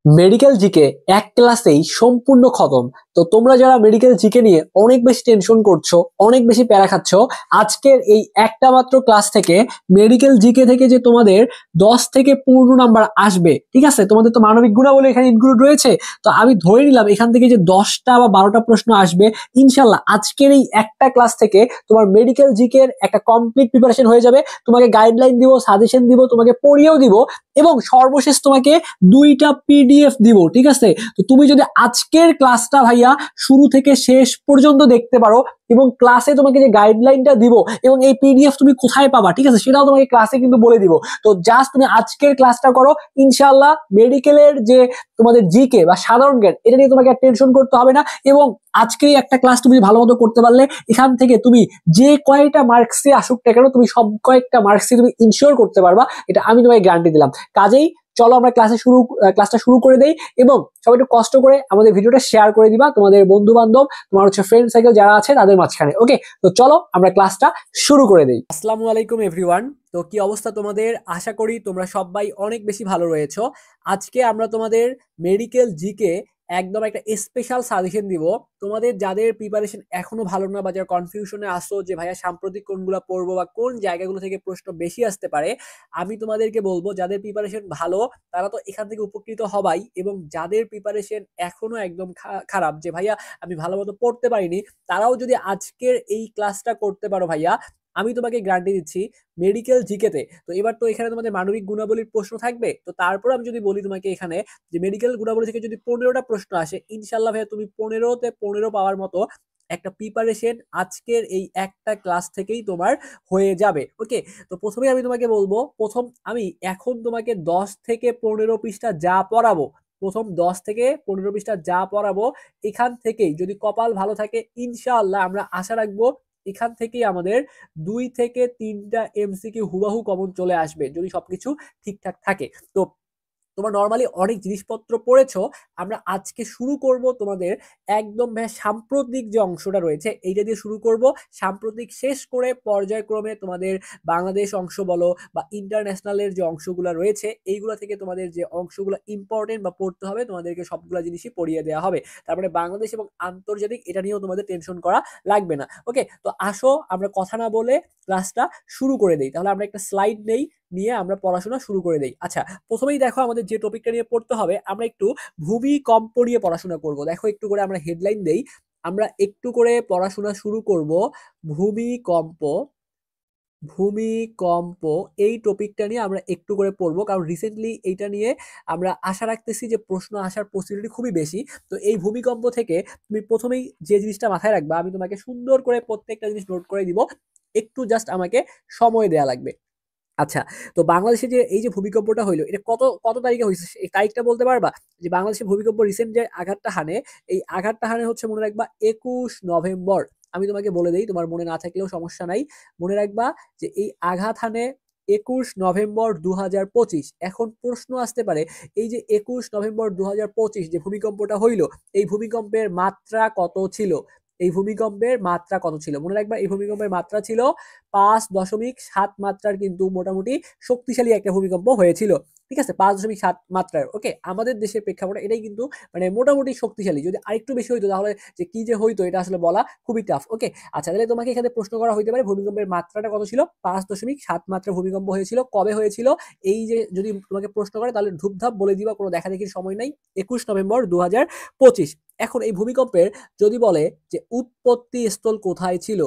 Medical GK এক ক্লাসেই সম্পূর্ণ খতম। তো তোমরা যারা মেডিকেল জিকে নিয়ে অনেক বেশি টেনশন করছো, অনেক বেশি প্যারা খাচ্ছ, আজকের এই একটা মাত্র ক্লাস থেকে মেডিকেল জিকে থেকে যে তোমাদের 10 থেকে 15 নাম্বার আসবে, ঠিক আছে? তোমাদের তো মানবিক গুণাবলী এখানে ইনক্লুড রয়েছে। তো আমি ধরে নিলাম এখান থেকে যে 10টা বা 12টা প্রশ্ন আসবে। ইনশাল্লাহ আজকের এই একটা ক্লাস থেকে তোমার মেডিকেল জিকে একটা কমপ্লিট প্রিপারেশন হয়ে যাবে। তোমাকে গাইডলাইন দিব, সাজেশন দিব, তোমাকে পড়িয়েও দিব, এবং সর্বশেষ তোমাকে 2টা পিডিএফ দিব, ঠিক আছে? তো তুমি যদি আজকের ক্লাসটা ভাইয়া শুরু থেকে শেষ পর্যন্ত দেখতে পারো, এবং ক্লাসে তোমাকে যে গাইডলাইনটা দিব এবং এই পিডিএফ তুমি কোথায় পাবা, ঠিক আছে, সেটাও তোমাকে ক্লাসে কিন্তু বলে দিব। তো জাস্ট তুমি আজকের ক্লাসটা করো, ইনশাআল্লাহ মেডিকেলের যে তোমাদের জিকে বা সাধারণ জ্ঞান, এটা নিয়ে তোমাকে টেনশন করতে হবে না। এবং আজকেই একটা ক্লাস তুমি ভালো মতো করতে পারলে এখান থেকে তুমি যে কয়টা মার্কসে আসুক না কেন, তুমি সব কয়েকটা মার্কসে তুমি ইনশিওর করতে পারবা, এটা আমি তোমাকে গ্যারান্টি দিলাম। কাজেই চলো আমরা ক্লাসটা শুরু করে দেই। এবং সবাই একটু কষ্ট করে আমাদের ভিডিওটা শেয়ার করে দিবা তোমাদের বন্ধু বান্ধব, তোমার ফ্রেন্ড সার্কেল যারা আছে তাদের মাঝখানে। ওকে, তো চলো আমরা ক্লাসটা শুরু করে দেই। আসসালামু আলাইকুম এভরিওয়ান। তো কি অবস্থা তোমাদের? আশা করি তোমরা সবাই অনেক বেশি ভালো রয়েছো। আজকে আমরা তোমাদের মেডিকেল জিকে একদম একটা স্পেশাল সাজেশন দিব। তোমাদের যাদের প্রিপারেশন এখনো ভালো না, বা যারা কনফিউশনে আসো যে ভাইয়া সাম্প্রতিক কোনগুলো পড়বো বা কোন জায়গাগুলো থেকে প্রশ্ন বেশি আসতে পারে, আমি তোমাদেরকে বলবো যাদের প্রিপারেশন ভালো তারা তো এখান থেকে উপকৃত হবাই, এবং যাদের প্রিপারেশন এখনো একদম খারাপ, যে ভাইয়া আমি ভালো মতো পড়তে পারিনি, তারাও যদি আজকের এই ক্লাসটা করতে পারো ভাইয়া, আমি তোমাকে গ্যারান্টি দিচ্ছি মেডিকেল জিকেতে। তো এবার তো এখানে তোমাদের মানবিক গুণাবলীর প্রশ্ন থাকবে। তো তারপর আমি যদি বলি তোমাকে এখানে যে মেডিকেল গুণাবলী থেকে যদি 15টা প্রশ্ন আসে, ইনশাল্লাহ ভাইয়া তুমি 15তে 15 পাওয়ার মতো একটা প্রিপারেশন আজকের এই একটা ক্লাস থেকেই তোমার হয়ে যাবে। ওকে, তো প্রথমে আমি তোমাকে বলবো, আমি এখন তোমাকে 10 থেকে 15 পৃষ্ঠা যা পড়াবো, প্রথম 10 থেকে 15 পৃষ্ঠা যা পড়াবো, এখান থেকেই যদি কপাল ভালো থাকে ইনশাআল্লাহ আমরা আশা রাখবো এখান থেকেই আমাদের 2 থেকে 3টা এমসিকিউ হুবাহু কমন চলে আসবে, যদি সবকিছু ঠিকঠাক থাকে। তো তোমরা নর্মালি অনেক জিনিসপত্র পড়েছো। আমরা আজকে শুরু করব তোমাদের একদম সাম্প্রতিক যে অংশটা রয়েছে এইটা দিয়ে শুরু করব। সাম্প্রতিক শেষ করে পর্যায়ক্রমে তোমাদের বাংলাদেশ অংশ বলো বা ইন্টারন্যাশনালের যে অংশগুলো রয়েছে এইগুলো থেকে তোমাদের যে অংশগুলো ইম্পর্টেন্ট বা পড়তে হবে তোমাদেরকে সবগুলো জিনিসই পড়িয়ে দেওয়া হবে। তারপরে বাংলাদেশ এবং আন্তর্জাতিক এটা নিয়েও তোমাদের টেনশন করা লাগবে না। ওকে, তো আসো আমরা কথা না বলে ক্লাসটা শুরু করে দেই। তাহলে আমরা একটা স্লাইড নিয়ে আমরা পড়াশোনা শুরু করে দেই। আচ্ছা, প্রথমেই দেখো আমাদের যে টপিকটা নিয়ে পড়তে হবে, আমরা একটু ভূমিকম্প নিয়ে পড়াশোনা করব। দেখো একটু করে আমরা হেডলাইন দেই, আমরা একটু করে পড়াশোনা শুরু করব ভূমিকম্প। ভূমিকম্প এই টপিকটা নিয়ে আমরা একটু করে পড়বো, কারণ রিসেন্টলি এইটা নিয়ে আমরা আশা রাখতেছি যে প্রশ্ন আসার পসিবিলিটি খুবই বেশি। তো এই ভূমিকম্প থেকে তুমি প্রথমেই যে জিনিসটা মাথায় রাখবা, আমি তোমাকে সুন্দর করে প্রত্যেকটা জিনিস নোট করে দিব, একটু জাস্ট আমাকে সময় দেয়া লাগবে। আচ্ছা, তো বাংলাদেশে যে এই যে ভূমিকম্পটা হইলো, এটা কত কত তারিখে হয়েছে এই তারিখটা বলতে পারবা? যে বাংলাদেশে ভূমিকম্প রিসেন্ট যে আঘাতটা হানে, এই আঘাতটা হানে হচ্ছে মনে রাখবা 21 নভেম্বর। আমি তোমাকে বলে দেই, তোমার মনে না থাকলেও সমস্যা নাই, মনে রাখবা যে এই আঘাত হানে 21 নভেম্বর 2025। এখন প্রশ্ন আসতে পারে, এই যে 21 নভেম্বর 2025 যে ভূমিকম্পটা হইলো, এই ভূমিকম্পের মাত্রা কত ছিল? এই ভূমিকম্পের মাত্রা কত ছিল? মনে রাখবা এই ভূমিকম্পের মাত্রা ছিল 5.7 মাত্রার, কিন্তু মোটামুটি শক্তিশালী একটা ভূমিকম্প হয়েছিল। ঠিক আছে, 5.7 মাত্রার। ওকে, আমাদের দেশের প্রেক্ষাপটে এটাই কিন্তু মানে মোটামুটি শক্তিশালী। যদি আরেকটু বেশি হইতো তাহলে যে কি যে হইতো এটা আসলে বলা খুবই টাফ। ওকে, আচ্ছা, তাহলে তোমাকে এখানে প্রশ্ন করা হইতে পারে ভূমিকম্পের মাত্রাটা কত ছিল? 5.7 মাত্রা ভূমিকম্প হয়েছিল। কবে হয়েছিল? এই যে যদি তোমাকে প্রশ্ন করে তাহলে ধূপধাপ বলে দিবা, কোনো দেখা দেখির সময় নাই, 21 নভেম্বর 2025। এখন এই ভূমিকম্পের যদি বলে যে উৎপত্তি স্থল কোথায় ছিল,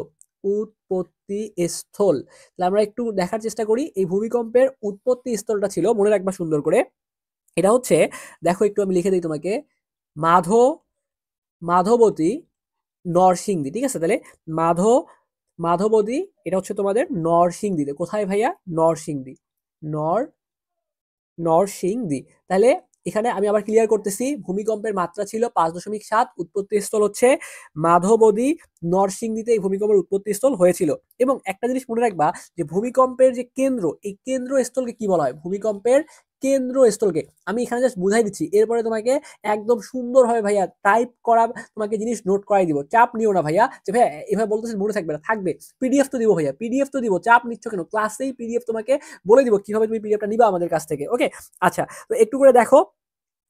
উৎপত্তি স্থল, তাহলে আমরা একটু দেখার চেষ্টা করি এই ভূমিকম্পের উৎপত্তি স্থলটা ছিল, মনে রাখবা সুন্দর করে। এটা হচ্ছে, দেখো একটু আমি লিখে দিই তোমাকে, মাধবতী নরসিংদী। ঠিক আছে, তাহলে মাধবতী এটা হচ্ছে তোমাদের নরসিংদীতে। কোথায় ভাইয়া? নরসিংদী। নর নরসিংদী। তাহলে এখানে আমি আবার ক্লিয়ার করতেছি, ভূমিকম্পের মাত্রা ছিল 5.7, উৎপত্তি স্থল হচ্ছে মাধবদী নরসিংদীতে এই ভূমিকম্পের উৎপত্তি স্থল হয়েছিল। এবং একটা জিনিস মনে রাখবা যে ভূমিকম্পের যে কেন্দ্র, এই কেন্দ্র স্থলকে কি বলা হয়? ভূমিকম্পের কেন্দ্র স্থলকে আমি এখানে জাস্ট বুঝাই দিচ্ছি, এরপরে তোমাকে একদম সুন্দরভাবে ভাইয়া টাইপ করা তোমাকে জিনিস নোট করাই দিব। চাপ নিও না ভাইয়া যে ভাইয়া এভাবে বলতেছেন মনে থাকবে না, থাকবে। পিডিএফ তো দিব ভাইয়া, পিডিএফ তো দিব, চাপ নিচ্ছ কেন? ক্লাসেই পিডিএফ তোমাকে বলে দিব কিভাবে তুমি পিডিএফটা নিবা আমাদের কাছ থেকে। ওকে, আচ্ছা, তো একটু করে দেখো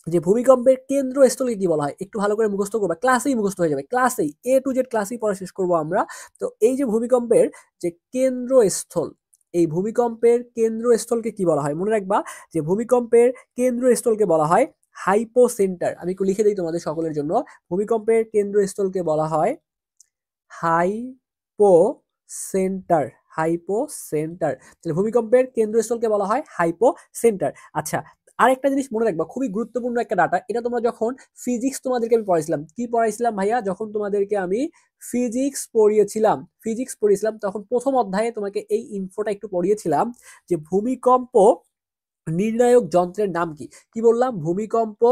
যে ভূমিকম্পের কেন্দ্রস্থলকে কি বলা হয়, একটু ভালো করে মুখস্থ করবা, ক্লাসেই মুখস্থ হয়ে যাবে, ক্লাসেই এ টু জেড ক্লাসেই পড়া শেষ করবো আমরা। তো এই যে ভূমিকম্পের যে কেন্দ্রস্থল, এই ভূমিকম্পের কেন্দ্রস্থলকে কি বলা হয় মনে রাখবা, যে ভূমিকম্পের কেন্দ্রস্থলকে বলা হয় হাইপোসেন্টার। আমি একটু লিখে দিই তোমাদের সকলের জন্য, ভূমিকম্পের কেন্দ্রস্থলকে বলা হয় হাইপো সেন্টার, হাইপো সেন্টার। তাহলে ভূমিকম্পের কেন্দ্রস্থলকে বলা হয় হাইপো সেন্টার। আচ্ছা, আরেকটা জিনিস মনে রাখবা, খুবই গুরুত্বপূর্ণ একটা ডাটা, এটা তোমরা যখন ফিজিক্স তোমাদেরকে আমি পড়াইছিলাম, কি পড়াইছিলাম ভাইয়া, যখন তোমাদেরকে আমি ফিজিক্স পড়িয়েছিলাম তখন প্রথম অধ্যায়ে তোমাকে এই ইনফোটা একটু পড়িয়েছিলাম, যে ভূমিকম্প নির্ণায়ক যন্ত্রের নাম কি। কি বললাম, ভূমিকম্প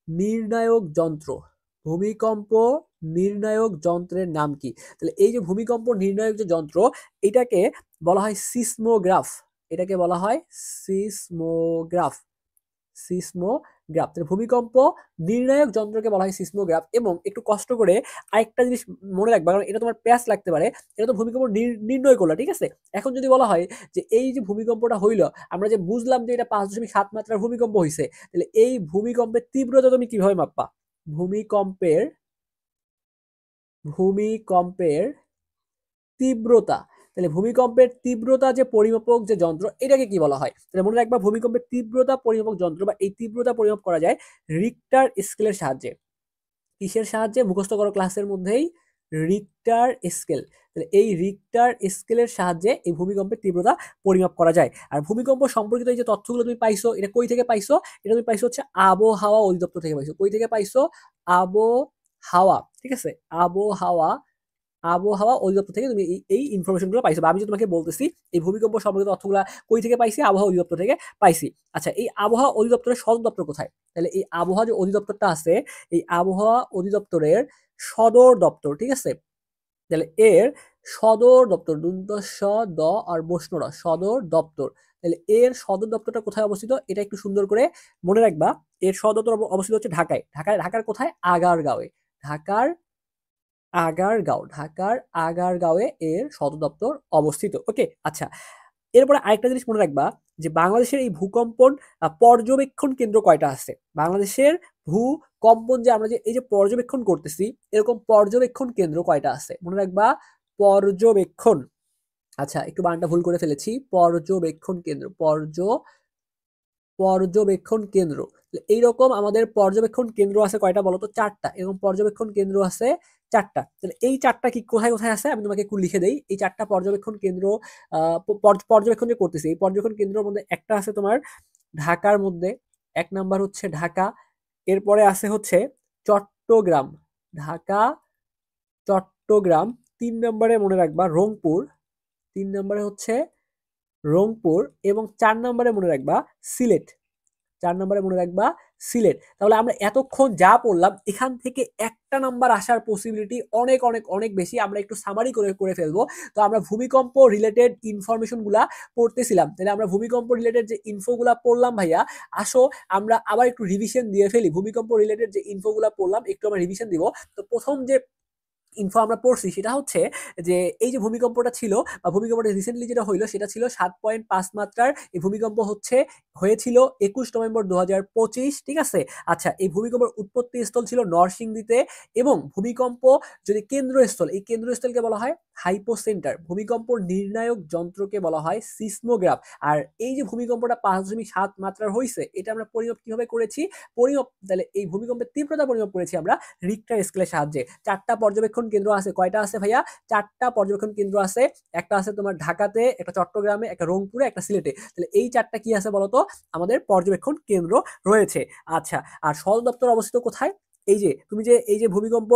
নির্ণায়ক যন্ত্র, ভূমিকম্প নির্ণায়ক যন্ত্রের নাম কি। তাহলে এই যে ভূমিকম্প নির্ণায়ক যে যন্ত্র, এটাকে বলা হয় সিসমোগ্রাফ, এটাকে বলা হয় সিসমোগ্রাফ, সিসমোগ্রাফ। তাহলে ভূমিকম্প নির্ণায়ক যন্ত্রকে বলা হয় সিসমোগ্রাফ। এবং একটু কষ্ট করে আরেকটা জিনিস মনে রাখবা, কারণ এটা তোমার প্যাচ লাগতে পারে, এটা তো ভূমিকম্প নির্ণয় করলো, ঠিক আছে। এখন যদি বলা হয় যে এই যে ভূমিকম্পটা হইলো, আমরা যে বুঝলাম যে এটা 5.7 মাত্রার ভূমিকম্প হয়েছে, তাহলে এই ভূমিকম্পের তীব্রতা তুমি কিভাবে মাপবা, ভূমিকম্পের ভূমিকম্পের তীব্রতা। তাহলে ভূমিকম্পের তীব্রতা যে পরিমাপক যে যন্ত্র, এটাকে কি বলা হয়, তাহলে মনে রাখবা ভূমিকম্পের তীব্রতা পরিমাপক যন্ত্র বা এই তীব্রতা পরিমাপ করা যায় রিক্টার স্কেলের সাহায্যে। কিসের সাহায্যে, মুখস্থ করো ক্লাসের মধ্যেই, রিক্টার স্কেল। তাহলে এই রিক্টার স্কেলের সাহায্যে এই ভূমিকম্পের তীব্রতা পরিমাপ করা যায়। আর ভূমিকম্প সম্পর্কিত এই যে তথ্যগুলো তুমি পাইছো, এটা কই থেকে পাইছো, এটা তুমি পাইছো হচ্ছে আবহাওয়া অধিদপ্তর থেকে পাইছো। কই থেকে পাইছো, আবহাওয়া, ঠিক আছে, আবহাওয়া আবহাওয়া অধিদপ্তর থেকে তুমি এই ইনফরমেশনগুলো পাইছো, বা আমি যে তোমাকে বলতেছি এই ভূমিকম্প সম্পর্কিত তথ্যগুলো কই থেকে পাইছি, আবহাওয়া অধিদপ্তর থেকে পাইছি। আচ্ছা, এই আবহাওয়া অধিদপ্তরের সদর দপ্তর কোথায়, তাহলে এই আবহাওয়া যে অধিদপ্তরটা আছে, এই আবহাওয়া অধিদপ্তরের সদর দপ্তর, ঠিক আছে, তাহলে এর সদর দপ্তর, দুন্তস দ আর বৈষ্ণরা, সদর দপ্তর। তাহলে এর সদর দপ্তরটা কোথায় অবস্থিত, এটা একটু সুন্দর করে মনে রাখবা। এর সদর দপ্তর অবস্থিত হচ্ছে ঢাকায়, ঢাকার কোথায়, আগারগাঁওয়ে, ঢাকার ঢাকার আগারগাঁওয়ে এর সদর দপ্তর অবস্থিত। ওকে, আচ্ছা, এরপরে আরেকটা জিনিস মনে রাখবা, যে বাংলাদেশের এই ভূকম্পন পর্যবেক্ষণ কেন্দ্র কয়টা আছে, বাংলাদেশের ভূকম্পন যে আমরা যে এই যে পর্যবেক্ষণ করতেছি, এরকম পর্যবেক্ষণ কেন্দ্র কয়টা আছে মনে রাখবা, পর্যবেক্ষণ। আচ্ছা, একটু বানানটা ভুল করে ফেলেছি, পর্যবেক্ষণ কেন্দ্র, পর্যবেক্ষণ কেন্দ্র। এইরকম আমাদের পর্যবেক্ষণ কেন্দ্র আছে কয়টা বলতো, 4টা, এরকম পর্যবেক্ষণ কেন্দ্র আছে 4টা। তাহলে এই 4টা কি কোথায় কোথায় আছে, আমি তোমাকে একটু লিখে দেই। এই 4টা পর্যবেক্ষণ কেন্দ্র পর্যবেক্ষণ যে করতেছি, এই পর্যবেক্ষণ কেন্দ্রের মধ্যে একটা আছে তোমার ঢাকার মধ্যে, 1 নাম্বার হচ্ছে ঢাকা, এরপরে আছে হচ্ছে চট্টগ্রাম, ঢাকা চট্টগ্রাম, 3 নম্বরে মনে রাখবা রংপুর, 3 নম্বরে হচ্ছে রংপুর, এবং 4 নম্বরে মনে রাখবা সিলেট, 4 নম্বরে মনে রাখবা সিলেট। তাহলে আমরা এতক্ষণ যা পড়লাম, এখান থেকে একটা নাম্বার আসার পসিবিলিটি অনেক অনেক অনেক বেশি। আমরা একটু সামারি করে ফেলবো। তো আমরা ভূমিকম্প রিলেটেড ইনফরমেশন গুলা পড়তেছিলাম, তাহলে আমরা ভূমিকম্প রিলেটেড যে ইনফোগুলা পড়লাম ভাইয়া, আসো আমরা আবার একটু রিভিশন দিয়ে ফেলি। ভূমিকম্প রিলেটেড যে ইনফোগুলা পড়লাম, একটু আমরা রিভিশন দিব। তো প্রথম যে ইনফো আমরা পড়ছি সেটা হচ্ছে যে এই যে ভূমিকম্পটা ছিল, বা ভূমিকম্পটা রিসেন্টলি যেটা হইলো, সেটা ছিল 7.5 মাত্রার। এই ভূমিকম্প হয়েছিল 21 নভেম্বর 2025, ঠিক আছে। আচ্ছা, এই ভূমিকম্পের উৎপত্তি স্থল ছিল নরসিংদীতে, এবং ভূমিকম্প যদি কেন্দ্রস্থল, এই কেন্দ্রস্থলকে বলা হয় হাইপোসেন্টার। ভূমিকম্প নির্ণায়ক যন্ত্রকে বলা হয় সিসমোগ্রাফ। আর এই যে ভূমিকম্পটা 5.7 মাত্রার হয়েছে, এটা আমরা পরিমাপ কিভাবে করেছি, তাহলে এই ভূমিকম্পের তীব্রতা পরিমাপ করেছি আমরা রিক্টার স্কেলের সাহায্যে। 4টা পর্যবেক্ষণ কেন্দ্র আছে, কয়টা আছে ভাইয়া, 4টা পর্যবেক্ষণ কেন্দ্র আছে, একটা আছে তোমার ঢাকাতে, একটা চট্টগ্রামে, একটা রংপুরে, একটা সিলেটে। তাহলে এই 4টা কি আছে বলতো, আমাদের পর্যবেক্ষণ কেন্দ্র রয়েছে। আচ্ছা, আর সদর দপ্তর অবস্থিত কোথায়, এই যে তুমি যে এই যে ভূমিকম্প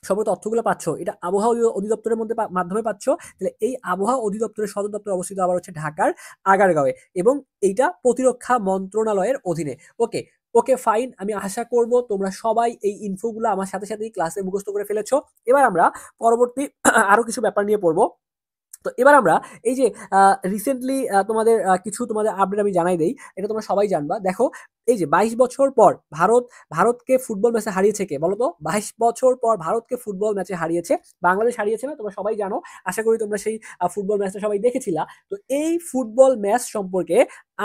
সব তথ্যগুলো পাচ্ছ, এটা আবহাওয়া অধিদপ্তরের মধ্যে মাধ্যমে পাচ্ছ। তাহলে এই আবহাওয়া অধিদপ্তরের সদর দপ্তর অবস্থিত আবার হচ্ছে ঢাকার আগারগাঁওয়ে, এবং এইটা প্রতিরক্ষা মন্ত্রণালয়ের অধীনে। ওকে, ওকে ফাইন, আমি আশা করব তোমরা সবাই এই ইনফোগুলো আমার সাথে সাথেই ক্লাসে মুখস্থ করে ফেলেছো। এবার আমরা পরবর্তী আরো কিছু ব্যাপার নিয়ে পড়বো। তো এবার আমরা এই যে রিসেন্টলি তোমাদের আপডেট আমি জানাই দেই, এটা তোমরা সবাই জানবা। দেখো এই যে 22 বছর পর ভারতকে ফুটবল ম্যাচে হারিয়েছে কে বলো তো? 22 বছর পর ভারতকে ফুটবল ম্যাচে হারিয়েছে বাংলাদেশ, হারিয়েছে না? তোমরা সবাই জানো, আশা করি তোমরা সেই ফুটবল ম্যাচটা সবাই দেখেছিলা। তো এই ফুটবল ম্যাচ সম্পর্কে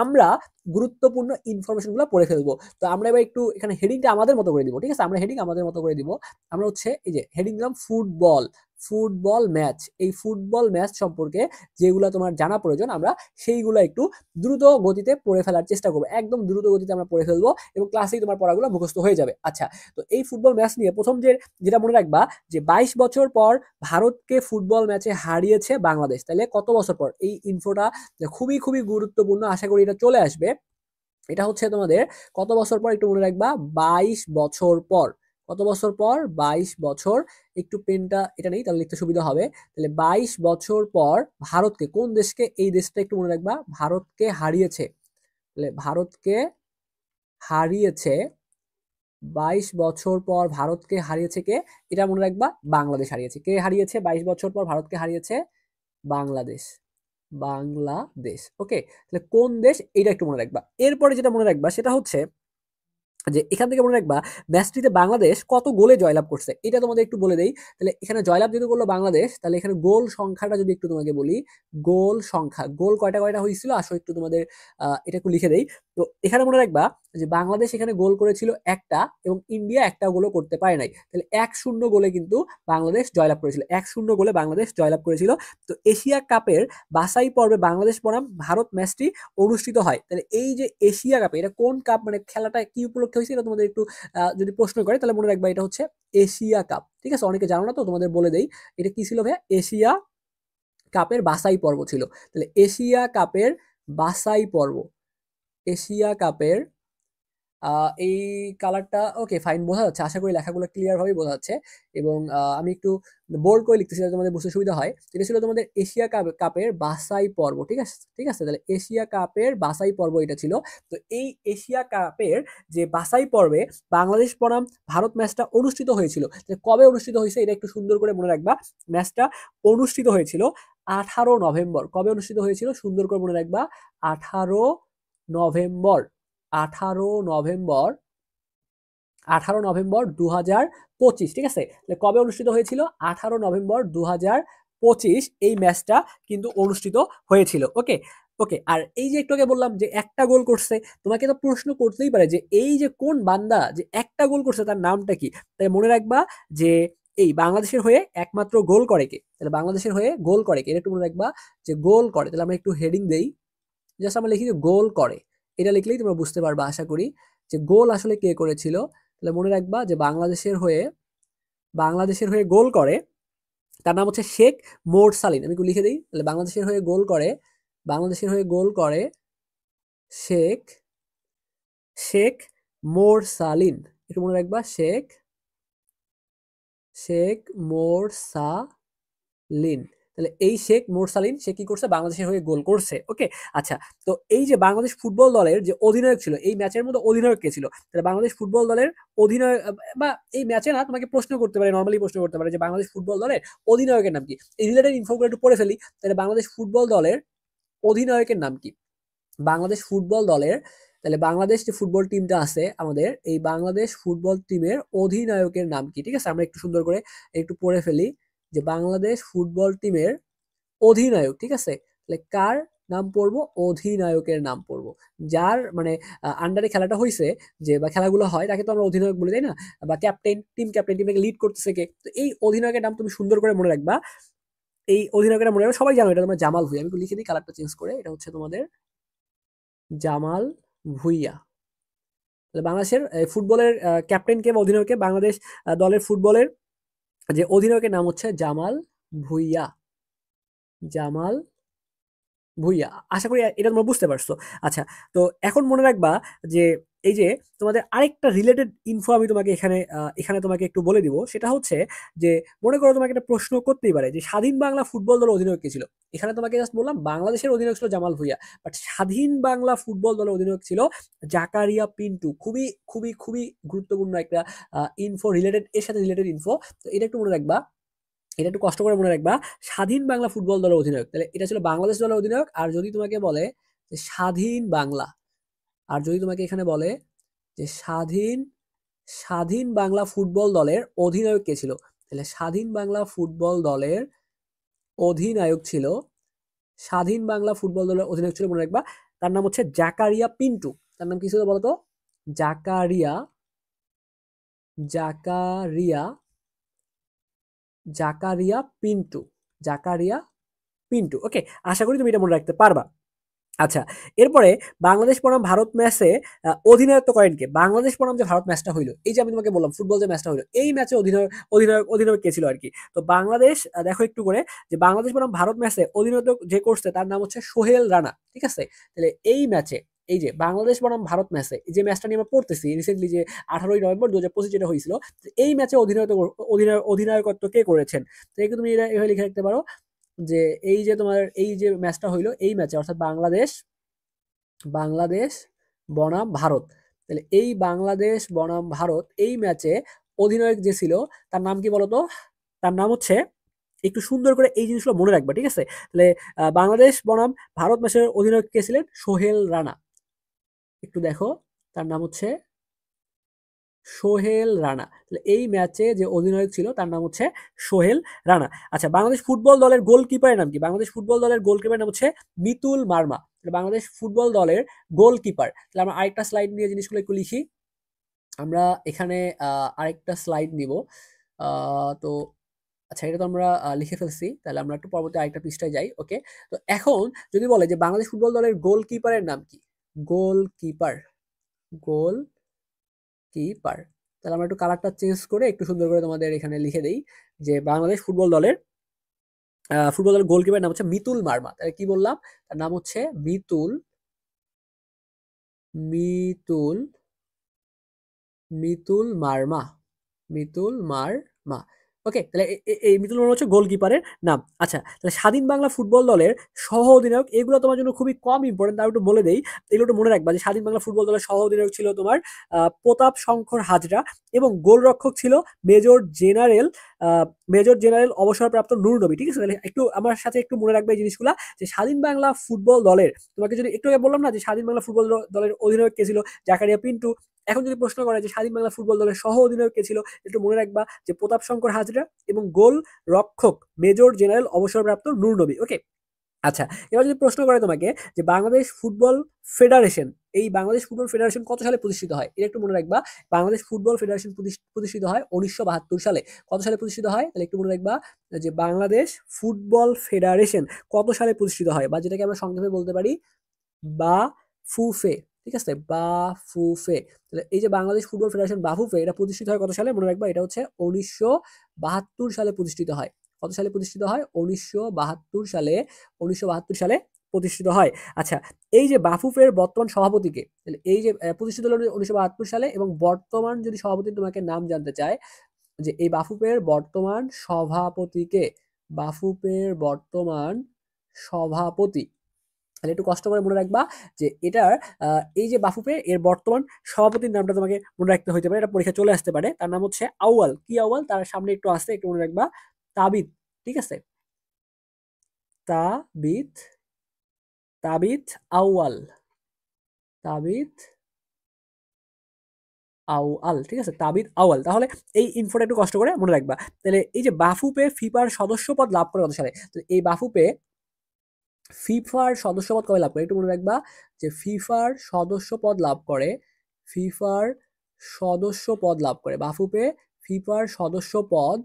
আমরা গুরুত্বপূর্ণ ইনফরমেশন গুলো পড়ে ফেলবো। তো আমরা এবার একটু এখানে হেডিংটা আমাদের মতো করে দিব, ঠিক আছে? আমরা হেডিং আমাদের মতো করে দিব। আমরা হচ্ছে এই যে হেডিং দিলাম ফুটবল, ফুটবল ম্যাচ। এই ফুটবল ম্যাচ সম্পর্কে যেগুলো তোমার জানা প্রয়োজন আমরা সেইগুলো একটু দ্রুত গতিতে পড়ে ফেলার চেষ্টা করবো, একদম দ্রুত গতিতে আমরা পড়ে ফেলবো এবং ক্লাসেই তোমার পড়াগুলো মুখস্থ হয়ে যাবে। আচ্ছা, তো এই ফুটবল ম্যাচ নিয়ে প্রথম যেটা মনে রাখবা যে 22 বছর পর ভারতকে ফুটবল ম্যাচে হারিয়েছে বাংলাদেশ। তাহলে কত বছর পর? এই ইনফোটা খুবই খুবই গুরুত্বপূর্ণ, আশা করি এটা চলে আসবে। এটা হচ্ছে তোমাদের কত বছর পর একটু মনে রাখবা, 22 বছর পর। কত বছর পর? 22 বছর। একটু পেনটা এটা নেই, তাহলে লিখতে সুবিধা হবে। তাহলে 22 বছর পর ভারতকে, কোন দেশকে? এই দেশটা একটু মনে রাখবা, ভারতকে হারিয়েছে। তাহলে ভারতকে হারিয়েছে 22 বছর পর ভারতকে হারিয়েছে কে? এটা মনে রাখবা, বাংলাদেশ হারিয়েছে। কে হারিয়েছে 22 বছর পর ভারতকে হারিয়েছে? বাংলাদেশ, বাংলাদেশ। ওকে, তাহলে কোন দেশ এটা একটু মনে রাখবা। এরপরে যেটা মনে রাখবা সেটা হচ্ছে যে এখান থেকে মনে রাখবা ম্যাচটিতে বাংলাদেশ কত গোলে জয়লাভ করছে, এটা তোমাদের একটু বলে দেই। তাহলে এখানে জয়লাভ যেহেতু করলো বাংলাদেশ, তাহলে এখানে গোল সংখ্যাটা যদি একটু তোমাকে বলি, গোল সংখ্যা, গোল কয়টা কয়টা হয়েছিল আসো একটু তোমাদের এটা একটু লিখে দেই। তো এখানে মনে রাখবা যে বাংলাদেশ এখানে গোল করেছিল একটা এবং ইন্ডিয়া একটা গোলও করতে পারে নাই। তাহলে 1-0 গোলে কিন্তু বাংলাদেশ জয়লাভ করেছিল, 1-0 গোলে বাংলাদেশ জয়লাভ করেছিল। তো এশিয়া কাপের বাছাই পর্বে বাংলাদেশ বনাম ভারত ম্যাচটি অনুষ্ঠিত হয়। তাহলে এই যে এশিয়া কাপ, এটা কোন কাপ, মানে খেলাটা কি উপলক্ষে হয়েছে, এটা তোমাদের একটু যদি প্রশ্ন করে তাহলে মনে রাখবা এটা হচ্ছে এশিয়া কাপ, ঠিক আছে? অনেকে জানো না, তো তোমাদের বলে দেই। এটা কি ছিল ভাইয়া? এশিয়া কাপের বাছাই পর্ব ছিল। তাহলে এশিয়া কাপের বাছাই পর্ব, এশিয়া কাপের এই কালারটা ওকে ফাইন বোঝা যাচ্ছে, আশা করি লেখাগুলো ক্লিয়ার ভাবে বোঝা যাচ্ছে। এবং আমি একটু বোল্ড করে লিখতেছি যাতে তোমাদের বুঝতে সুবিধা হয়। এটা ছিল তোমাদের এশিয়া কাপের বাছাই পর্ব, ঠিক আছে? ঠিক আছে, তাহলে এশিয়া কাপের বাছাই পর্ব এটা ছিল। তো এই এশিয়া কাপের যে বাছাই পর্বে বাংলাদেশ বনাম ভারত ম্যাচটা অনুষ্ঠিত হয়েছিল, কবে অনুষ্ঠিত হয়েছে এটা একটু সুন্দর করে মনে রাখবা। ম্যাচটা অনুষ্ঠিত হয়েছিল 18 নভেম্বর। কবে অনুষ্ঠিত হয়েছিল? সুন্দর করে মনে রাখবা, 18 নভেম্বর। 18 নভেম্বর, 18 নভেম্বর 2025, ঠিক আছে? কবে অনুষ্ঠিত হয়েছিল? 18 নভেম্বর 2025 এই ম্যাচটা কিন্তু অনুষ্ঠিত হয়েছিল। ওকে, ওকে। আর এই যে একটু আগে বললাম যে একটা গোল করছে, তোমাকে তো প্রশ্ন করতেই পারে যে এই যে কোন বান্দা যে একটা গোল করছে তার নামটা কি? তাই মনে রাখবা যে এই বাংলাদেশের হয়ে একমাত্র গোল করে কে? তাহলে বাংলাদেশের হয়ে গোল করে কে? এটা একটু মনে রাখবা যে গোল করে। তাহলে আমরা একটু হেডিং দেই, জাস্ট আমরা লিখি যে গোল করে। এটা লিখলেই তোমরা বুঝতে পারবা আশা করি যে গোল আসলে কে করেছিল। তাহলে মনে রাখবা যে বাংলাদেশের হয়ে গোল করে, তার নাম হচ্ছে শেখ মোরসালিন। আমি একটু লিখে দিই, তাহলে বাংলাদেশের হয়ে গোল করে শেখ শেখ মোরসালিন। একটু মনে রাখবা, শেখ শেখ মোরসালিন। তাহলে এই শেখ মোরসালিন সে কি করছে? বাংলাদেশের হয়ে গোল করছে। ওকে, আচ্ছা। তো এই যে বাংলাদেশ ফুটবল দলের যে অধিনায়ক ছিল, এই ম্যাচের মধ্যে অধিনায়ক কে ছিল? তাহলে বাংলাদেশ ফুটবল দলের অধিনায়ক, বা এই ম্যাচে না, তোমাকে প্রশ্ন করতে পারে, নর্মালি প্রশ্ন করতে পারে যে বাংলাদেশ ফুটবল দলের অধিনায়কের নাম কি? এই রিলেটেড ইনফোগুলো একটু পড়ে ফেলি। তাহলে বাংলাদেশ ফুটবল দলের অধিনায়কের নাম কি? বাংলাদেশ ফুটবল দলের, তাহলে বাংলাদেশ যে ফুটবল টিমটা আছে আমাদের, এই বাংলাদেশ ফুটবল টিমের অধিনায়কের নাম কি? ঠিক আছে, আমরা একটু সুন্দর করে একটু পড়ে ফেলি যে বাংলাদেশ ফুটবল টিমের অধিনায়ক, ঠিক আছে? তাহলে কার নাম পড়বো? অধিনায়কের নাম পড়বো। যার মানে আন্ডারে খেলাটা হয়েছে, যে বা খেলাগুলো হয়, তাকে তো আমরা অধিনায়ক বলি, তাই না? বা ক্যাপ্টেন, টিম ক্যাপ্টেন, টিমটাকে লিড করতেছে কে? তো এই অধিনায়কের নাম তুমি সুন্দর করে মনে রাখবা। এই অধিনায়কের নাম মনে রাখবা, সবাই জানো এটা, তোমরা জামাল ভুঁইয়া। আমি একটু লিখে দিই কালারটা চেঞ্জ করে, এটা হচ্ছে তোমাদের জামাল ভুঁইয়া। তাহলে বাংলাদেশের ফুটবলের ক্যাপ্টেনকে বা অধিনায়ককে, বাংলাদেশ দলের ফুটবলের যে অধিনায়কের নাম হচ্ছে জামাল ভুঁইয়া, জামাল ভুইয়া। আশা করি এটা তোমরা বুঝতে পারছো। আচ্ছা, তো এখন মনে রাখবা যে এই যে তোমাদের আরেকটা রিলেটেড ইনফো আমি তোমাকে এখানে তোমাকে একটু বলে দিব। সেটা হচ্ছে যে মনে করো তোমাকে একটা প্রশ্ন করতেই পারে যে স্বাধীন বাংলা ফুটবল দলের অধিনায়ক কে ছিল? এখানে তোমাকে জাস্ট বললাম বাংলাদেশের অধিনায়ক ছিল জামাল ভুইয়া, বাট স্বাধীন বাংলা ফুটবল দলের অধিনায়ক ছিল জাকারিয়া পিন্টু। খুবই খুবই খুবই গুরুত্বপূর্ণ একটা ইনফো, রিলেটেড, এর সাথে রিলেটেড ইনফো। তো এটা একটু মনে রাখবা এটা একটু কষ্ট করে মনে রাখবা, স্বাধীন বাংলা ফুটবল দলের অধিনায়ক। তাহলে এটা ছিল বাংলাদেশ দলের অধিনায়ক। আর যদি তোমাকে বলে যে স্বাধীন বাংলা, আর যদি তোমাকে এখানে বলে যে স্বাধীন স্বাধীন বাংলা ফুটবল দলের অধিনায়ক কে ছিল, তাহলে স্বাধীন বাংলা ফুটবল দলের অধিনায়ক ছিল, স্বাধীন বাংলা ফুটবল দলের অধিনায়ক ছিল মনে রাখবা, তার নাম হচ্ছে জাকারিয়া পিন্টু। তার নাম কি ছিল বলতো? জাকারিয়া জাকারিয়া জাকারিয়া পিন্টু। জাকারিয়া পিন্টু। ওকে, আশা করি তুমি এটা মনে রাখতে পারবা। আচ্ছা, এরপরে বাংলাদেশ বনাম ভারত ম্যাচে অধিনায়ত্ব করেন কে? বাংলাদেশ বনাম যে ভারত ম্যাচটা হইলো, এই যে আমি তোমাকে বললাম ফুটবল যে ম্যাচটা হইলো, এই ম্যাচে অধিনায়ক কে ছিল আর কি। তো বাংলাদেশ দেখো একটু করে, যে বাংলাদেশ বনাম ভারত ম্যাচে অধিনায়ত্ব যে করছে তার নাম হচ্ছে সোহেল রানা। ঠিক আছে, তাহলে এই ম্যাচে, এই যে বাংলাদেশ বনাম ভারত ম্যাচে যে ম্যাচটা নিয়ে আমরা পড়তেছি রিসেন্টলি, যে 18 নভেম্বর 2025 যেটা হয়েছিল, এই ম্যাচে অধিনায়কত্ব কে করেছেন? তো একে তুমি এটা এভাবে লিখে রাখতে পারো যে এই যে তোমার এই যে ম্যাচটা হইলো, এই ম্যাচে অর্থাৎ বাংলাদেশ বাংলাদেশ বনাম ভারত, তাহলে এই বাংলাদেশ বনাম ভারত এই ম্যাচে অধিনায়ক যে ছিল তার নাম কি বলতো? তার নাম হচ্ছে, একটু সুন্দর করে এই জিনিসগুলো মনে রাখবা, ঠিক আছে? তাহলে বাংলাদেশ বনাম ভারত ম্যাচের অধিনায়ক কে ছিলেন? সোহেল রানা। একটু দেখো, তার নাম হচ্ছে সোহেল রানা। তাহলে এই ম্যাচে যে অধিনায়ক ছিল তার নাম হচ্ছে সোহেল রানা। আচ্ছা, বাংলাদেশ ফুটবল দলের গোলকিপারের নাম কি? বাংলাদেশ ফুটবল দলের গোলকিপারের নাম হচ্ছে মিতুল মার্মা। বাংলাদেশ ফুটবল দলের গোলকিপার। তাহলে আমরা আরেকটা স্লাইড নিয়ে জিনিসগুলো একটু লিখি। আমরা এখানে আরেকটা স্লাইড নিব। তো আচ্ছা, এটা তো আমরা লিখে ফেলছি, তাহলে আমরা একটু পরবর্তী আরেকটা পৃষ্ঠায় যাই। ওকে, তো এখন যদি বলে যে বাংলাদেশ ফুটবল দলের গোলকিপারের নাম কি? গোলকিপার, গোল কিপার। তাহলে আমরা একটু কালারটা চেঞ্জ করে একটু সুন্দর করে তোমাদের এখানে লিখে দেই যে বাংলাদেশ ফুটবল দলের গোলকিপার নাম হচ্ছে মিতুল মার্মা। তাহলে কি বললাম? তার নাম হচ্ছে মিতুল মিতুল মিতুল মার্মা। মিতুল মার্মা। ওকে, তাহলে এই মিতুল মার্মা হচ্ছে গোলকিপারের নাম। আচ্ছা, তাহলে স্বাধীন বাংলা ফুটবল দলের সহ অধিনায়ক, এগুলো তোমার জন্য খুবই কম ইম্পর্টেন্ট, তাও একটু বলে দেই। এগুলো একটু মনে রাখবা যে স্বাধীন বাংলা ফুটবল দলের সহ অধিনায়ক ছিল তোমার প্রতাপ শঙ্কর হাজরা, এবং গোলরক্ষক ছিল মেজর জেনারেল আহ, মেজর জেনারেল অবসরপ্রাপ্ত নূর নবী। ঠিক আছে, তাহলে একটু আমার সাথে একটু মনে রাখবে এই জিনিসগুলা, যে স্বাধীন বাংলা ফুটবল দলের, তোমাকে যদি একটু আগে বললাম না যে স্বাধীন বাংলা ফুটবল দলের অধিনায়ক কে ছিল? জাকারিয়া পিন্টু। এখন যদি প্রশ্ন করে যে স্বাধীন বাংলা ফুটবল দলের সহ অধিনায়ক কে ছিল, একটু মনে রাখবা যে প্রতাপ শঙ্কর হাজরা এবং গোল রক্ষক মেজর জেনারেল অবসরপ্রাপ্ত নূর নবী। ওকে, আচ্ছা, এবার যদি প্রশ্ন করে তোমাকে যে বাংলাদেশ ফুটবল ফেডারেশন, এই বাংলাদেশ ফুটবল ফেডারেশন কত সালে প্রতিষ্ঠিত হয়? এটা একটু মনে রাখবা। বাংলাদেশ ফুটবল ফেডারেশন প্রতিষ্ঠিত হয় 1972 সালে। কত সালে প্রতিষ্ঠিত হয়? তাহলে একটু মনে রাখবা যে বাংলাদেশ ফুটবল ফেডারেশন কত সালে প্রতিষ্ঠিত হয়, বা যেটাকে আমরা সংক্ষেপে বলতে পারি বা ফুফে। ঠিক আছে, বা ফুফে। তাহলে এই যে বাংলাদেশ ফুটবল ফেডারেশন বাফুফে, এটা প্রতিষ্ঠিত হয় কত সালে? মনে রাখবা, এটা হচ্ছে 1972 সালে প্রতিষ্ঠিত হয়। কত সালে প্রতিষ্ঠিত হয়? 1972 সালে। 1972 সালে প্রতিষ্ঠিত হয়। আচ্ছা, এই যে বাফুফের বর্তমান সভাপতিকে, তাহলে এই যে প্রতিষ্ঠিত হলো 1972 সালে, এবং বর্তমান যদি সভাপতি তোমাকে নাম জানতে চায়, যে এই বাফুফের বর্তমান সভাপতিকে, বাফুফের বর্তমান সভাপতি, তাহলে একটু কষ্ট করে মনে রাখবা যে এটার এই যে বাফুফে, এর বর্তমান সভাপতির নামটা তোমাকে মনে রাখতে হইতে পারে, এটা পরীক্ষা চলে আসতে পারে। তার নাম হচ্ছে আউয়াল। কি আউয়াল? তার সামনে একটু আসতে একটু মনে রাখবা, তাবিদ। ঠিক আছে, তাবিদ, তাবিদ আউয়াল, তাবিদ আউয়াল। ঠিক আছে, তাবিদ আউয়াল। তাহলে এই ইনফোটা একটু কষ্ট করে মনে রাখবা। তাহলে এই যে বাফুপে ফিফার সদস্যপদ লাভ করে কত সালে? তো এই বাফুপে ফিফার সদস্যপদ কবে লাভ করে? একটু মনে রাখবা যে ফিফার সদস্যপদ লাভ করে, ফিফার সদস্যপদ লাভ করে বাফুপে, ফিফার সদস্যপদ,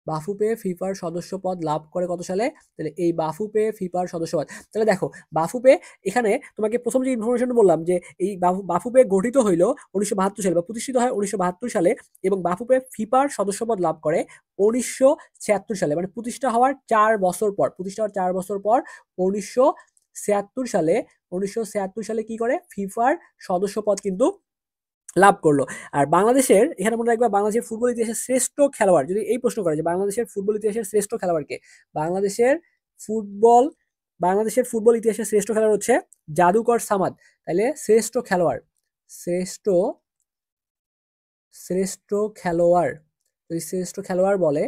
বাফুপে ফিফার সদস্যপদ লাভ করে কত সালে? তাহলে এই বাফুপে ফিফার সদস্যপদ, তাহলে দেখো বাফুপে, এখানে তোমাকে প্রথম যে ইনফরমেশন বললাম যে এই বাফুপে গঠিত হইল 1972 সালে, বা প্রতিষ্ঠিত হয় 1972 সালে, এবং বাফুপে ফিফার সদস্যপদ লাভ করে 1976 সালে, মানে প্রতিষ্ঠা হওয়ার 4 বছর পর 1976 সালে, 1976 সালে কি করে? ফিফার সদস্যপদ কিন্তু লাভ করলো। আর বাংলাদেশের, এখানে মনে রাখবা, বাংলাদেশের ফুটবল ইতিহাসের শ্রেষ্ঠ খেলোয়াড়, যদি এই প্রশ্ন করে যে বাংলাদেশের ফুটবল ইতিহাসের শ্রেষ্ঠ খেলোয়াড়কে, বাংলাদেশের ফুটবল বাংলাদেশের ফুটবল ইতিহাসের শ্রেষ্ঠ খেলোয়াড় হচ্ছে জাদুকর সামাদ। তাহলে শ্রেষ্ঠ খেলোয়াড়, শ্রেষ্ঠ শ্রেষ্ঠ খেলোয়াড়, যদি শ্রেষ্ঠ খেলোয়াড় বলে,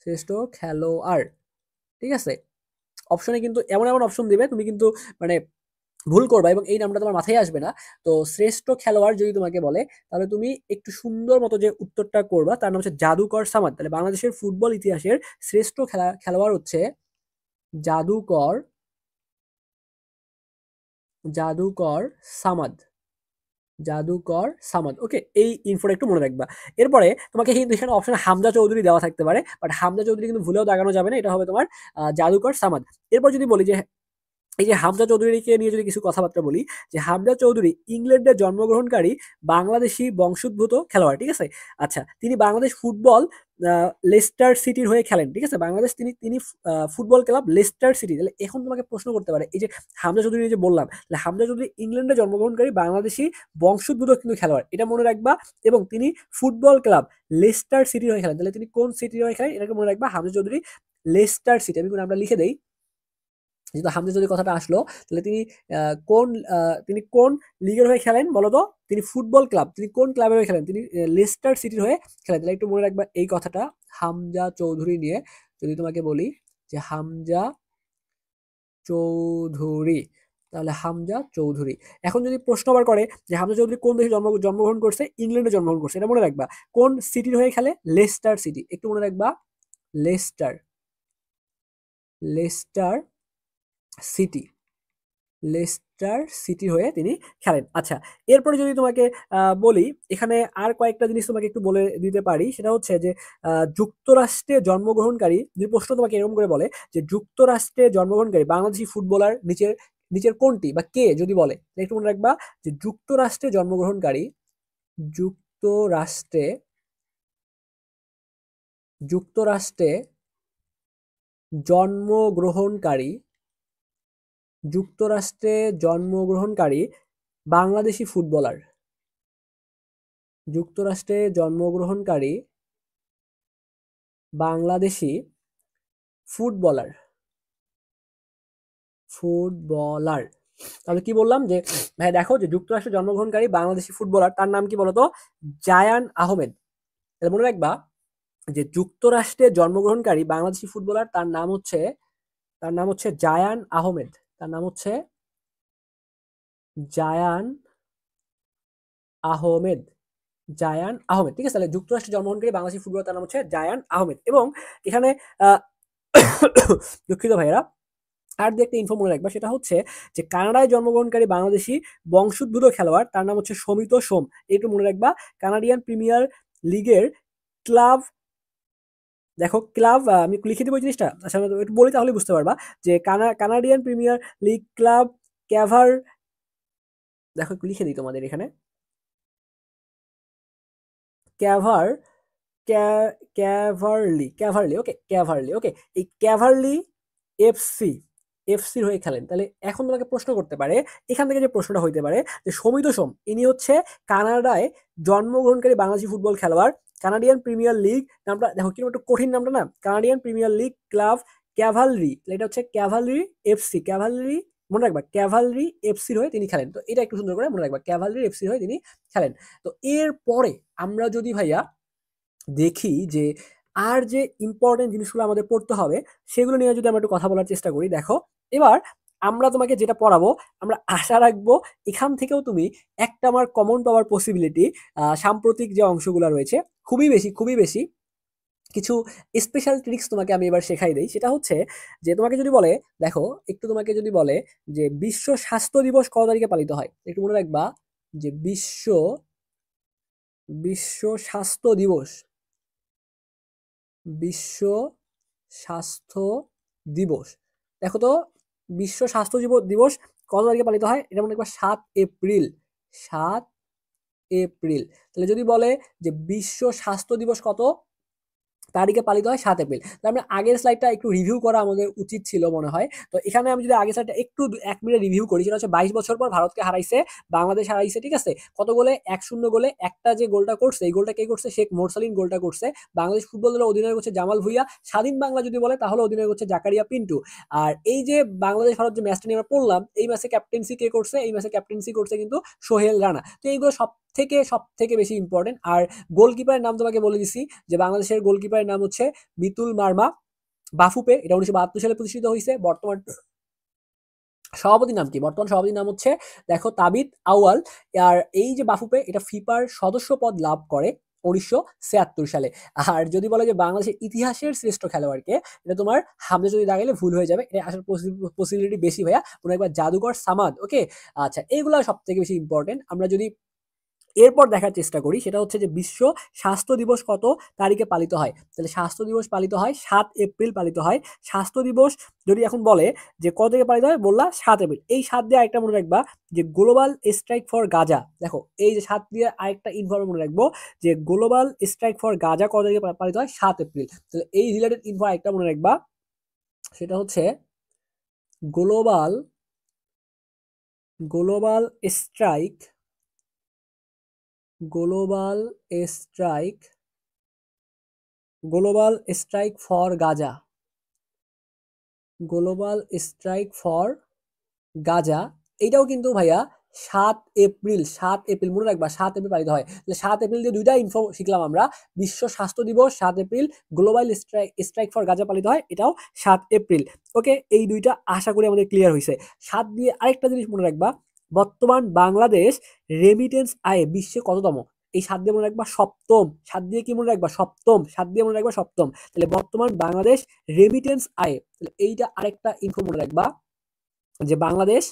শ্রেষ্ঠ খেলোয়াড়, ঠিক আছে। অপশনে কিন্তু এমন এমন অপশন দিবে, তুমি কিন্তু মানে ভুল করবা এবং এই নামটা তোমার মাথায় আসবে না। তো শ্রেষ্ঠ খেলোয়াড় যদি তোমাকে বলে, তাহলে তুমি একটু সুন্দর মতো যে উত্তরটা করবা তার নাম হচ্ছে জাদুকর সামাদ। তাহলে বাংলাদেশের ফুটবল ইতিহাসের শ্রেষ্ঠ খেলোয়াড় হচ্ছে জাদুকর জাদুকর সামাদ। জাদুকর সামাদ, ওকে, এই ইনফোটা একটু মনে রাখবা। এরপরে তোমাকে কিন্তু এখানে অপশন হামজা চৌধুরী দেওয়া থাকতে পারে, বাট হামজা চৌধুরী কিন্তু ভুলেও দাগানো যাবে না, এটা হবে তোমার জাদুকর সামাদ। এরপর যদি বলি যে এই যে হামজা চৌধুরীকে নিয়ে যদি কিছু কথাবার্তা বলি, যে হামজা চৌধুরী ইংল্যান্ডে জন্মগ্রহণকারী বাংলাদেশি বংশোদ্ভূত খেলোয়াড়, ঠিক আছে। আচ্ছা, তিনি বাংলাদেশ ফুটবল লেস্টার সিটির হয়ে খেলেন, ঠিক আছে। বাংলাদেশ তিনি তিনি ফুটবল ক্লাব লেস্টার সিটি। তাহলে এখন তোমাকে প্রশ্ন করতে পারে, এই যে হামজা চৌধুরী যে বললাম, তাহলে হামজা চৌধুরী ইংল্যান্ডে জন্মগ্রহণকারী বাংলাদেশি বংশোদ্ভূত কিন্তু খেলোয়াড়, এটা মনে রাখবা। এবং তিনি ফুটবল ক্লাব লেস্টার সিটির হয়ে খেলেন। তাহলে তিনি কোন সিটির হয়ে খেলেন এটাকে মনে রাখবা, হামজা চৌধুরী লেস্টার সিটি। আমি আমরা লিখে দেই, যেহেতু হামজা যদি কথাটা আসলো, তাহলে তিনি কোন লিগের হয়ে খেলেন বলতো? তিনি ফুটবল ক্লাব, তিনি কোন ক্লাবের হয়ে খেলেন? তিনি লেস্টার সিটির হয়ে খেলেন। তাহলে একটু মনে রাখবা এই কথাটা হামজা চৌধুরী নিয়ে। যদি তোমাকে বলি যে হামজা চৌধুরী, তাহলে হামজা চৌধুরী। এখন যদি প্রশ্ন আবার করে যে হামজা চৌধুরী কোন দেশে জন্মগ্রহণ করছে, ইংল্যান্ডে জন্মগ্রহণ করছে, এটা মনে রাখবা। কোন সিটির হয়ে খেলে? লেস্টার সিটি, একটু মনে রাখবা, Leicester Leicester city, Leicester city হয়ে তিনি খেলেন। আচ্ছা, এরপরে যদি তোমাকে বলি, এখানে আর কয়েকটা জিনিস তোমাকে একটু বলে দিতে পারি, সেটা হচ্ছে যে যুক্তরাষ্ট্রে জন্মগ্রহণকারী, যদি প্রশ্ন তোমাকে এরকম করে বলে যে যুক্তরাষ্ট্রে জন্মগ্রহণকারী বাংলাদেশি ফুটবলার নিচের নিচের কোনটি বা কে যদি বলে, একটু মনে রাখবা যে যুক্তরাষ্ট্রে জন্মগ্রহণকারী, যুক্তরাষ্ট্রে যুক্তরাষ্ট্রে জন্মগ্রহণকারী যুক্তরাষ্ট্রে জন্মগ্রহণকারী বাংলাদেশি ফুটবলার, যুক্তরাষ্ট্রে জন্মগ্রহণকারী বাংলাদেশি ফুটবলার ফুটবলার তাহলে কি বললাম যে ভাই দেখো, যে যুক্তরাষ্ট্রে জন্মগ্রহণকারী বাংলাদেশি ফুটবলার তার নাম কি বলতো? জায়ান আহমেদ। তাহলে মনে রাখবা যে যুক্তরাষ্ট্রে জন্মগ্রহণকারী বাংলাদেশি ফুটবলার তার নাম হচ্ছে জায়ান আহমেদ। তার নাম হচ্ছে জায়ান আহমেদ। জায়ান আহমেদ, ঠিক আছে। তাহলে যুক্তরাষ্ট্রে জন্মগ্রহণকারী বাংলাদেশি ফুটবলার তার নাম হচ্ছে জায়ান আহমেদ। এবং এখানে দুঃখিত ভাইয়েরা, আর যে একটা ইনফো মনে রাখবা, সেটা হচ্ছে যে কানাডায় জন্মগ্রহণকারী বাংলাদেশি বংশোদ্ভূত খেলোয়াড় তার নাম হচ্ছে সমিত সোম। একটু মনে রাখবা, কানাডিয়ান প্রিমিয়ার লিগের ক্লাব, দেখো ক্লাব, আমি লিখে দিব জিনিসটা, আচ্ছা একটু বলি তাহলে বুঝতে পারবা যে কানাডিয়ান প্রিমিয়ার লিগ ক্লাব ক্যাভার, দেখো একটু লিখে দিই তোমাদের এখানে, ক্যাভার ক্যাভারলি ক্যাভারলি ওকে, ক্যাভারলি ওকে, এই ক্যাভারলি এফসি এফসির হয়ে খেলেন। তাহলে এখন তোমাকে প্রশ্ন করতে পারে, এখান থেকে যে প্রশ্নটা হইতে পারে যে সমিত সোম ইনি হচ্ছে কানাডায় জন্মগ্রহণকারী বাংলাদেশি ফুটবল খেলোয়াড়, কানাডিয়ান প্রিমিয়ার লিগ, নামটা দেখো কিরকম একটু কঠিন নামটা না, Canadian premier league club Cavalry, এটা হচ্ছে ক্যাভালরি এফসি, ক্যাভালরি মনে রাখবা, ক্যাভালরি এফসির হয়ে তিনি খেলেন। তো এটা একটু সুন্দর করে মনে রাখবা, ক্যাভালরি এফসির হয়ে তিনি খেলেন। তো এর পরে আমরা যদি ভাইয়া দেখি যে আর যে ইম্পর্টেন্ট জিনিসগুলো আমাদের পড়তে হবে, সেগুলো নিয়ে যদি আমরা একটু কথা বলার চেষ্টা করি। দেখো, এবার আমরা তোমাকে যেটা পড়াবো, আমরা আশা রাখবো এখান থেকেও তুমি একটা আমার কমন পাওয়ার পসিবিলিটি, সাম্প্রতিক যে অংশগুলো রয়েছে খুবই বেশি খুবই বেশি। কিছু স্পেশাল ট্রিক্স তোমাকে আমি এবার শেখাই দিই, সেটা হচ্ছে যে তোমাকে যদি বলে, দেখো একটু তোমাকে যদি বলে যে বিশ্ব স্বাস্থ্য দিবস কত তারিখে পালিত হয়, একটু মনে রাখবা যে বিশ্ব বিশ্ব স্বাস্থ্য দিবস বিশ্ব স্বাস্থ্য দিবস, দেখো তো বিশ্ব স্বাস্থ্য দিবস কত তারিখে পালিত হয়? এটা মনে রাখবা 7 এপ্রিল, 7 এপ্রিল। তাহলে যদি বলে যে বিশ্ব স্বাস্থ্য দিবস কত তারিখে পালিত হয়? 7 এপ্রিল। আমরা আগের স্লাইডটা একটু রিভিউ করা আমাদের উচিত ছিল মনে হয়। তো এখানে আমি যদি আগের স্লাইডটা একটু 1 মিনিট রিভিউ করি, সেটা হচ্ছে 22 বছর পর ভারতকে হারাইছে বাংলাদেশ, হারাইছে, ঠিক আছে। কত গোলে? 1-0 গোলে। একটা যে গোলটা করছে, এই গোলটা কে করছে? শেখ মোরসালিন গোলটা করছে। বাংলাদেশ ফুটবল দলের অধিনায়ক হচ্ছে জামাল ভুঁইয়া। স্বাধীন বাংলা যদি বলে তাহলে অধিনায়ক হচ্ছে জাকারিয়া পিন্টু। আর এই যে বাংলাদেশ ভারত যে ম্যাচটা নিয়ে আমরা পড়লাম, এই ম্যাচে ক্যাপ্টেন্সি কে করছে? এই ম্যাচে ক্যাপ্টেন্সি করছে কিন্তু সোহেল রানা। তো এইগুলো সব সব থেকে বেশি ইম্পর্টেন্ট। আর গোলকিপারের নাম তোমাকে বলে দিছি যে বাংলাদেশের গোলকিপারের নাম হচ্ছে বিতুল মার্মা বাফুপে। এটা 1972 সালে প্রতিষ্ঠিত হয়েছে। বর্তমান সভাপতির নাম কি? বর্তমান সভাপতির নাম হচ্ছে দেখো তাবিত আউয়াল। আর এই যে বাফুপে এটা ফিফার সদস্য পদ লাভ করে 1976 সালে। আর যদি বলে যে বাংলাদেশের ইতিহাসের শ্রেষ্ঠ খেলোয়াড়কে, এটা তোমার হামজা যদি দাগাইলে ভুল হয়ে যাবে, এটা আসার পসিবিলিটি বেশি ভাইয়া। মনে একবার জাদুকর সামাদ। ওকে, আচ্ছা, এইগুলো সব থেকে বেশি ইম্পর্টেন্ট। আমরা যদি এরপর দেখার চেষ্টা করি, সেটা হচ্ছে যে বিশ্ব স্বাস্থ্য দিবস কত তারিখে পালিত হয়। তাহলে স্বাস্থ্য দিবস পালিত হয় 7 এপ্রিল পালিত হয়। স্বাস্থ্য দিবস যদি এখন বলে যে কত থেকে পালিত হয়, বললা 7 এপ্রিল। এই 7 দিয়ে আরেকটা মনে রাখবা যে গ্লোবাল স্ট্রাইক ফর গাজা। দেখো এই যে 7 দিয়ে আরেকটা ইনফর্ম মনে রাখবো যে গ্লোবাল স্ট্রাইক ফর গাজা কত থেকে পালিত হয়, 7 এপ্রিল। তাহলে এই রিলেটেড ইনফো আরেকটা মনে রাখবা, সেটা হচ্ছে global global strike global strike global strike for Gaza. Global strike for Gaza এইটাও কিন্তু ভাইয়া 7 এপ্রিল। 7 এপ্রিল মনে রাখবা, 7 এপ্রিল পালিত হয়। তাহলে 7 এপ্রিল দিয়ে দুইটা ইনফো শিখলাম আমরা। বিশ্ব স্বাস্থ্য দিবস 7 April, global strike for Gaza পালিত হয়, এটাও 7 এপ্রিল। ওকে, এই দুইটা আশা করি আমাদের ক্লিয়ার হয়েছে। 7 দিয়ে আরেকটা জিনিস মনে রাখবা, বর্তমান বাংলাদেশ রেমিটেন্স আয়ে বিশ্বে কততম। এই 7 দিয়ে মনে রাখবা সপ্তম। 7 দিয়ে কি মনে রাখবা? সপ্তম। 7 দিয়ে মনে রাখবা সপ্তম। তাহলে বর্তমান বাংলাদেশ রেমিটেন্স আয়ে, তাহলে এইটা আরেকটা ইনফো মনে রাখবা যে বাংলাদেশ,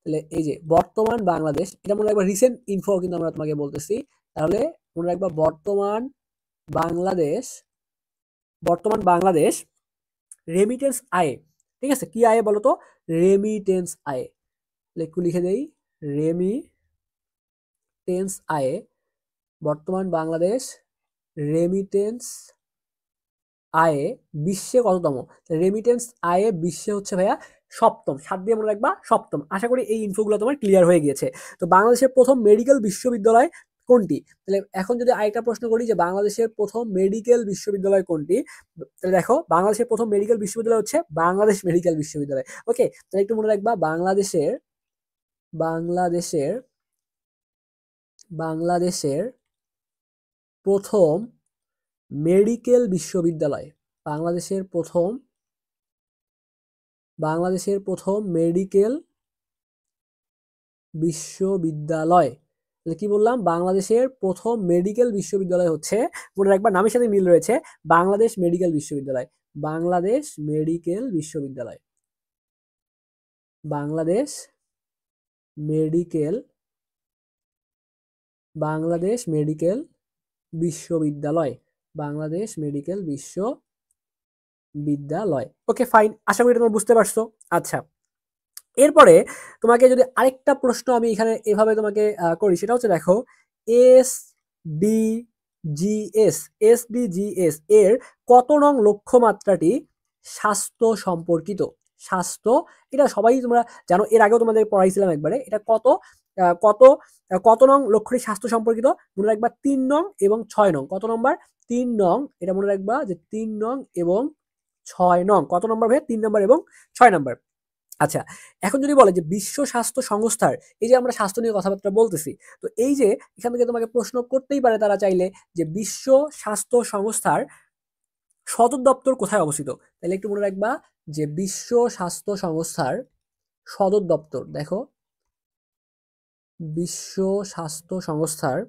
তাহলে এই যে বর্তমান বাংলাদেশ, এটা মনে রাখবা রিসেন্ট ইনফো কিন্তু আমরা তোমাকে বলতেছি। তাহলে মনে রাখবা বর্তমান বাংলাদেশ রেমিটেন্স আয়ে, ঠিক আছে? কি আয়ে বলো তো? রেমিটেন্স আয়ে। একটু লিখে দেই, রেমিটেন্স আয়ে, বর্তমান বাংলাদেশ রেমিটেন্স আয়ে বিশ্বে কততম। রেমিটেন্স আয়ে বিশ্বে হচ্ছে ভাইয়া সপ্তম। 7 দিয়ে মনে রাখবা সপ্তম। আশা করি এই ইনফোগুলো তোমার ক্লিয়ার হয়ে গিয়েছে। তো বাংলাদেশের প্রথম মেডিকেল বিশ্ববিদ্যালয় কোনটি? তাহলে এখন যদি আরেকটা প্রশ্ন করি যে বাংলাদেশের প্রথম মেডিকেল বিশ্ববিদ্যালয় কোনটি, তাহলে দেখো বাংলাদেশের প্রথম মেডিকেল বিশ্ববিদ্যালয় হচ্ছে বাংলাদেশ মেডিকেল বিশ্ববিদ্যালয়। ওকে, তাহলে একটু মনে রাখবা বাংলাদেশের বাংলাদেশের প্রথম মেডিকেল বিশ্ববিদ্যালয়, বাংলাদেশের প্রথম মেডিকেল বিশ্ববিদ্যালয়। তাহলে কি বললাম? বাংলাদেশের প্রথম মেডিকেল বিশ্ববিদ্যালয় হচ্ছে, মনে রাখবা নামের সাথে মিল রয়েছে, বাংলাদেশ মেডিকেল বিশ্ববিদ্যালয়। বাংলাদেশ মেডিকেল বিশ্ববিদ্যালয়। বাংলাদেশ মেডিকেল বিশ্ববিদ্যালয়। বাংলাদেশ মেডিকেল বিশ্ববিদ্যালয়। ওকে, ফাইন, আশা করি তোমরা বুঝতে পারছো। আচ্ছা, এরপরে তোমাকে যদি আরেকটা প্রশ্ন আমি এখানে এভাবে তোমাকে করি, সেটা হচ্ছে দেখো এসডিজিএস এর কত নং লক্ষ্যমাত্রাটি স্বাস্থ্য সম্পর্কিত। স্বাস্থ্য, এটা সবাই তোমরা জানো, এর আগেও তোমাদের পড়াইছিলাম একবারে। এটা কত কত কত নং লক্ষ্যটি স্বাস্থ্য সম্পর্কিত? মনে রাখবা 3 নং এবং 6 নং। কত নম্বর? 3 নং। এটা মনে রাখবা যে 3 নং এবং 6 নং। কত নম্বর ভাই? 3 নম্বর এবং 6 নম্বর। আচ্ছা, এখন যদি বলে যে বিশ্ব স্বাস্থ্য সংস্থার, এই যে আমরা স্বাস্থ্য নিয়ে কথাবার্তা বলতেছি, তো এই যে এখান থেকে তোমাকে প্রশ্ন করতেই পারে তারা চাইলে যে বিশ্ব স্বাস্থ্য সংস্থার সদর দপ্তর কোথায় অবস্থিত। তাহলে একটু মনে রাখবা যে বিশ্ব স্বাস্থ্য সংস্থার সদর দপ্তর, দেখো বিশ্ব স্বাস্থ্য সংস্থার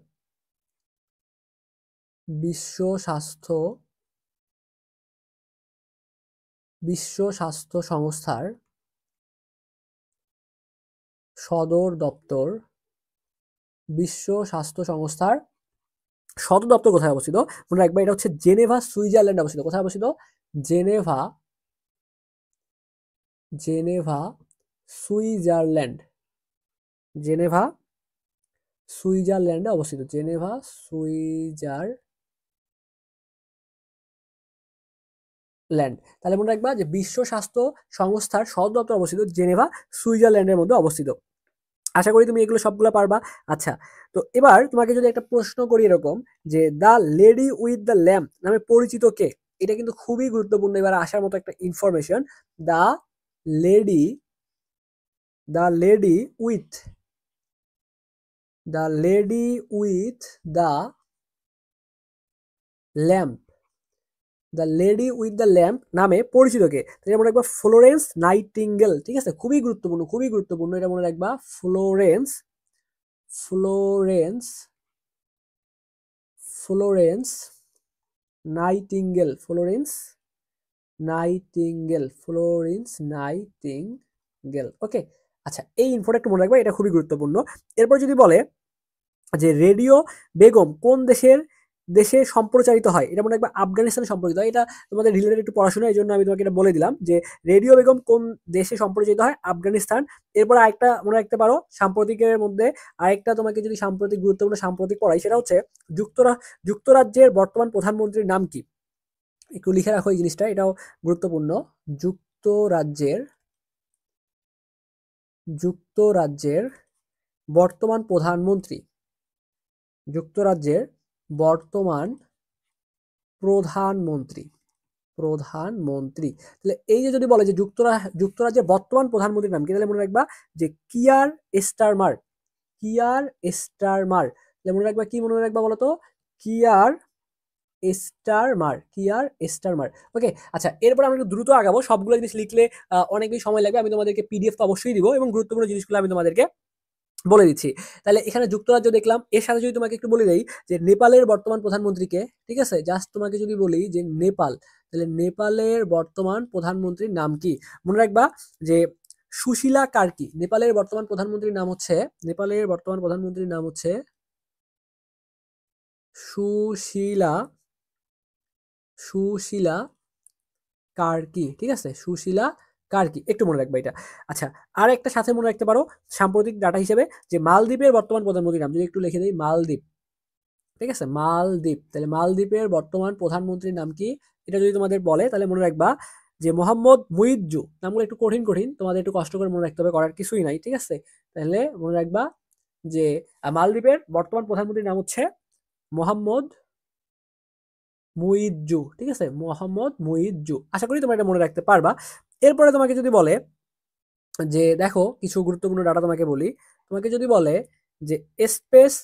সদর দপ্তর, বিশ্ব স্বাস্থ্য সংস্থার সদর দপ্তর কোথায় অবস্থিত? মনে রাখবা এটা হচ্ছে জেনেভা, সুইজারল্যান্ড অবস্থিত। কোথায় অবস্থিত? Geneva Switzerland. জেনেভা সুইজারল্যান্ডে অবস্থিত। Geneva Switzerland. তাহলে মনে রাখবা যে বিশ্ব স্বাস্থ্য সংস্থার সদর দপ্তর অবস্থিত জেনেভা, সুইজারল্যান্ডের মধ্যে অবস্থিত। আশা করি তুমি এগুলো সবগুলো পারবা। আচ্ছা, তো এবার তোমাকে যদি একটা প্রশ্ন করি এরকম যে the lady with the lamp নামে পরিচিত কে? এটা কিন্তু খুবই গুরুত্বপূর্ণ, এবার আসার মতো একটা information. The lady with the lady with the lamp, the lady with the lamp নামে পরিচিত কে? এটা মনে রাখবা ফ্লোরেন্স নাইটিঙ্গেল। ঠিক আছে, খুবই গুরুত্বপূর্ণ, খুবই গুরুত্বপূর্ণ, এটা মনে রাখবা Florence, Florence, Florence Nightingale, Florence Nightingale, Florence Nightingale. Okay, আচ্ছা এই ইনফোটা একটু মনে রাখবা, এটা খুবই গুরুত্বপূর্ণ। এরপর যদি বলে যে রেডিও বেগম কোন দেশে সম্প্রচারিত হয়, এটা মনে রাখবা আফগানিস্তানে সম্প্রচারিত হয়। এটা তোমাদের রিলেটেড একটু পড়াশোনা, এই জন্য আমি তোমাকে এটা বলে দিলাম যে রেডিও বেগম কোন দেশে সম্প্রচারিত হয়, আফগানিস্তান। এরপর আরেকটা মনে রাখতে পারো সাম্প্রতিকের মধ্যে, আরেকটা তোমাকে যদি সাম্প্রতিক গুরুত্বপূর্ণ সাম্প্রতিক পড়াই, সেটা হচ্ছে যুক্তরাজ্যের বর্তমান প্রধানমন্ত্রীর নাম কি? একটু লিখে রাখো এই জিনিসটা, এটাও গুরুত্বপূর্ণ। যুক্তরাজ্যের যুক্তরাজ্যের বর্তমান প্রধানমন্ত্রী, যুক্তরাজ্যের বর্তমান প্রধানমন্ত্রী, প্রধানমন্ত্রী। তাহলে এই যে যদি বলে যে যুক্তরাজ্যের বর্তমান প্রধানমন্ত্রীর নাম কি, তাহলে মনে রাখবা যে কিয়ার স্টারমার, কিয়ার স্টারমার। তাহলে মনে রাখবা, কি মনে রাখবা বলতো? Keir Starmer, Keir Starmer. ওকে, আচ্ছা এরপর আমরা একটু দ্রুত আগাবো, সবগুলো জিনিস লিখলে অনেক বেশি সময় লাগবে। আমি তোমাদেরকে পিডিএফ তো অবশ্যই দিব, এবং গুরুত্বপূর্ণ জিনিসগুলো আমি তোমাদেরকে বলে দিচ্ছি। তাহলে এখানে যুক্তরাজ্য দেখলাম, এর সাথে যদি তোমাকে একটু বলে দেই যে নেপালের বর্তমান প্রধানমন্ত্রীকে, ঠিক আছে, জাস্ট তোমাকে যদি বলি যে নেপাল, তাহলে নেপালের বর্তমান প্রধানমন্ত্রীর নাম কি? মনে রাখবা যে সুশীলা কার্কি। নেপালের বর্তমান প্রধানমন্ত্রীর নাম হচ্ছে, নেপালের বর্তমান প্রধানমন্ত্রীর নাম হচ্ছে সুশীলা, সুশীলা কার্কি। ঠিক আছে, সুশীলা কার্কি, একটু মনে রাখবা এটা। আচ্ছা, আর একটা সাথে মনে রাখতে পারো সাম্প্রতিক ডাটা হিসেবে যে মালদ্বীপের বর্তমান প্রধানমন্ত্রীর নাম, যদি একটু লিখে দিই মালদ্বীপ। ঠিক আছে, মালদ্বীপ। তাহলে মালদ্বীপের বর্তমান প্রধানমন্ত্রীর নাম কি? এটা যদি তোমাদের বলে তাহলে মনে রাখবা যে মোহাম্মদ মুইজ্জু। নামগুলো একটু কঠিন কঠিন, তোমাদের একটু কষ্ট করে মনে রাখতে হবে, করার কিছুই নাই। ঠিক আছে, তাহলে মনে রাখবা যে মালদ্বীপের বর্তমান প্রধানমন্ত্রীর নাম হচ্ছে মোহাম্মদ মুইজ্জু। ঠিক আছে, মোহাম্মদ মুইজ্জু। আশা করি তোমরা এটা মনে রাখতে পারবা। এরপরে তোমাকে যদি বলে যে দেখো কিছু গুরুত্বপূর্ণ ডাটা তোমাকে বলি, তোমাকে যদি বলে যে স্পেস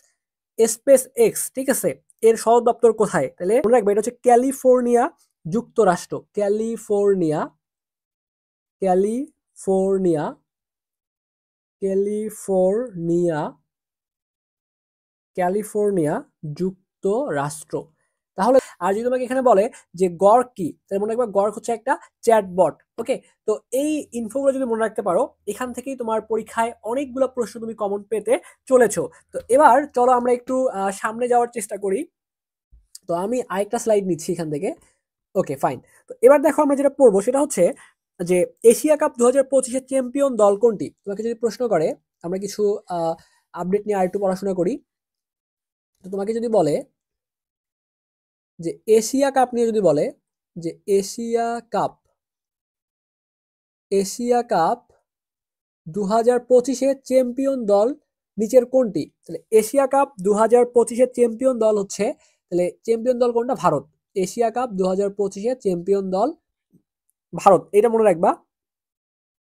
স্পেস এক্স, ঠিক আছে, এর সদর দপ্তর কোথায়? তাহলে মনে রাখবে এটা হচ্ছে ক্যালিফোর্নিয়া যুক্তরাষ্ট্র, ক্যালিফোর্নিয়া, ক্যালিফোর্নিয়া, ক্যালিফোর্নিয়া, ক্যালিফোর্নিয়া যুক্তরাষ্ট্র। তাহলে আর যদি তোমাকে এখানে বলে যে গড় কি, তাহলে মনে রাখবে গড় হচ্ছে একটা চ্যাটবট। ওকে, তো এই ইনফোগুলো যদি মনে রাখতে পারো, এখান থেকেই তোমার পরীক্ষায় অনেকগুলো প্রশ্ন তুমি কমন পেতে চলেছো। তো এবার চলো আমরা একটু সামনে যাওয়ার চেষ্টা করি। তো আমি আরেকটা স্লাইড নিচ্ছি এখান থেকে। Okay fine. তো এবার দেখো আমরা যেটা পড়বো সেটা হচ্ছে যে এশিয়া কাপ 2025-এর চ্যাম্পিয়ন দল কোনটি? তোমাকে যদি প্রশ্ন করে, আমরা কিছু আপডেট নিয়ে আরেকটু পড়াশোনা করি। তো তোমাকে যদি বলে যে এশিয়া কাপ নিয়ে যদি বলে যে এশিয়া কাপ, এশিয়া কাপ 2025-এর চ্যাম্পিয়ন দল নিচের কোনটি? তাহলে এশিয়া কাপ 2025-এর চ্যাম্পিয়ন দল হচ্ছে, তাহলে চ্যাম্পিয়ন দল কোনটা? ভারত। এশিয়া কাপ 2025-এর চ্যাম্পিয়ন দল ভারত, এটা মনে রাখবা।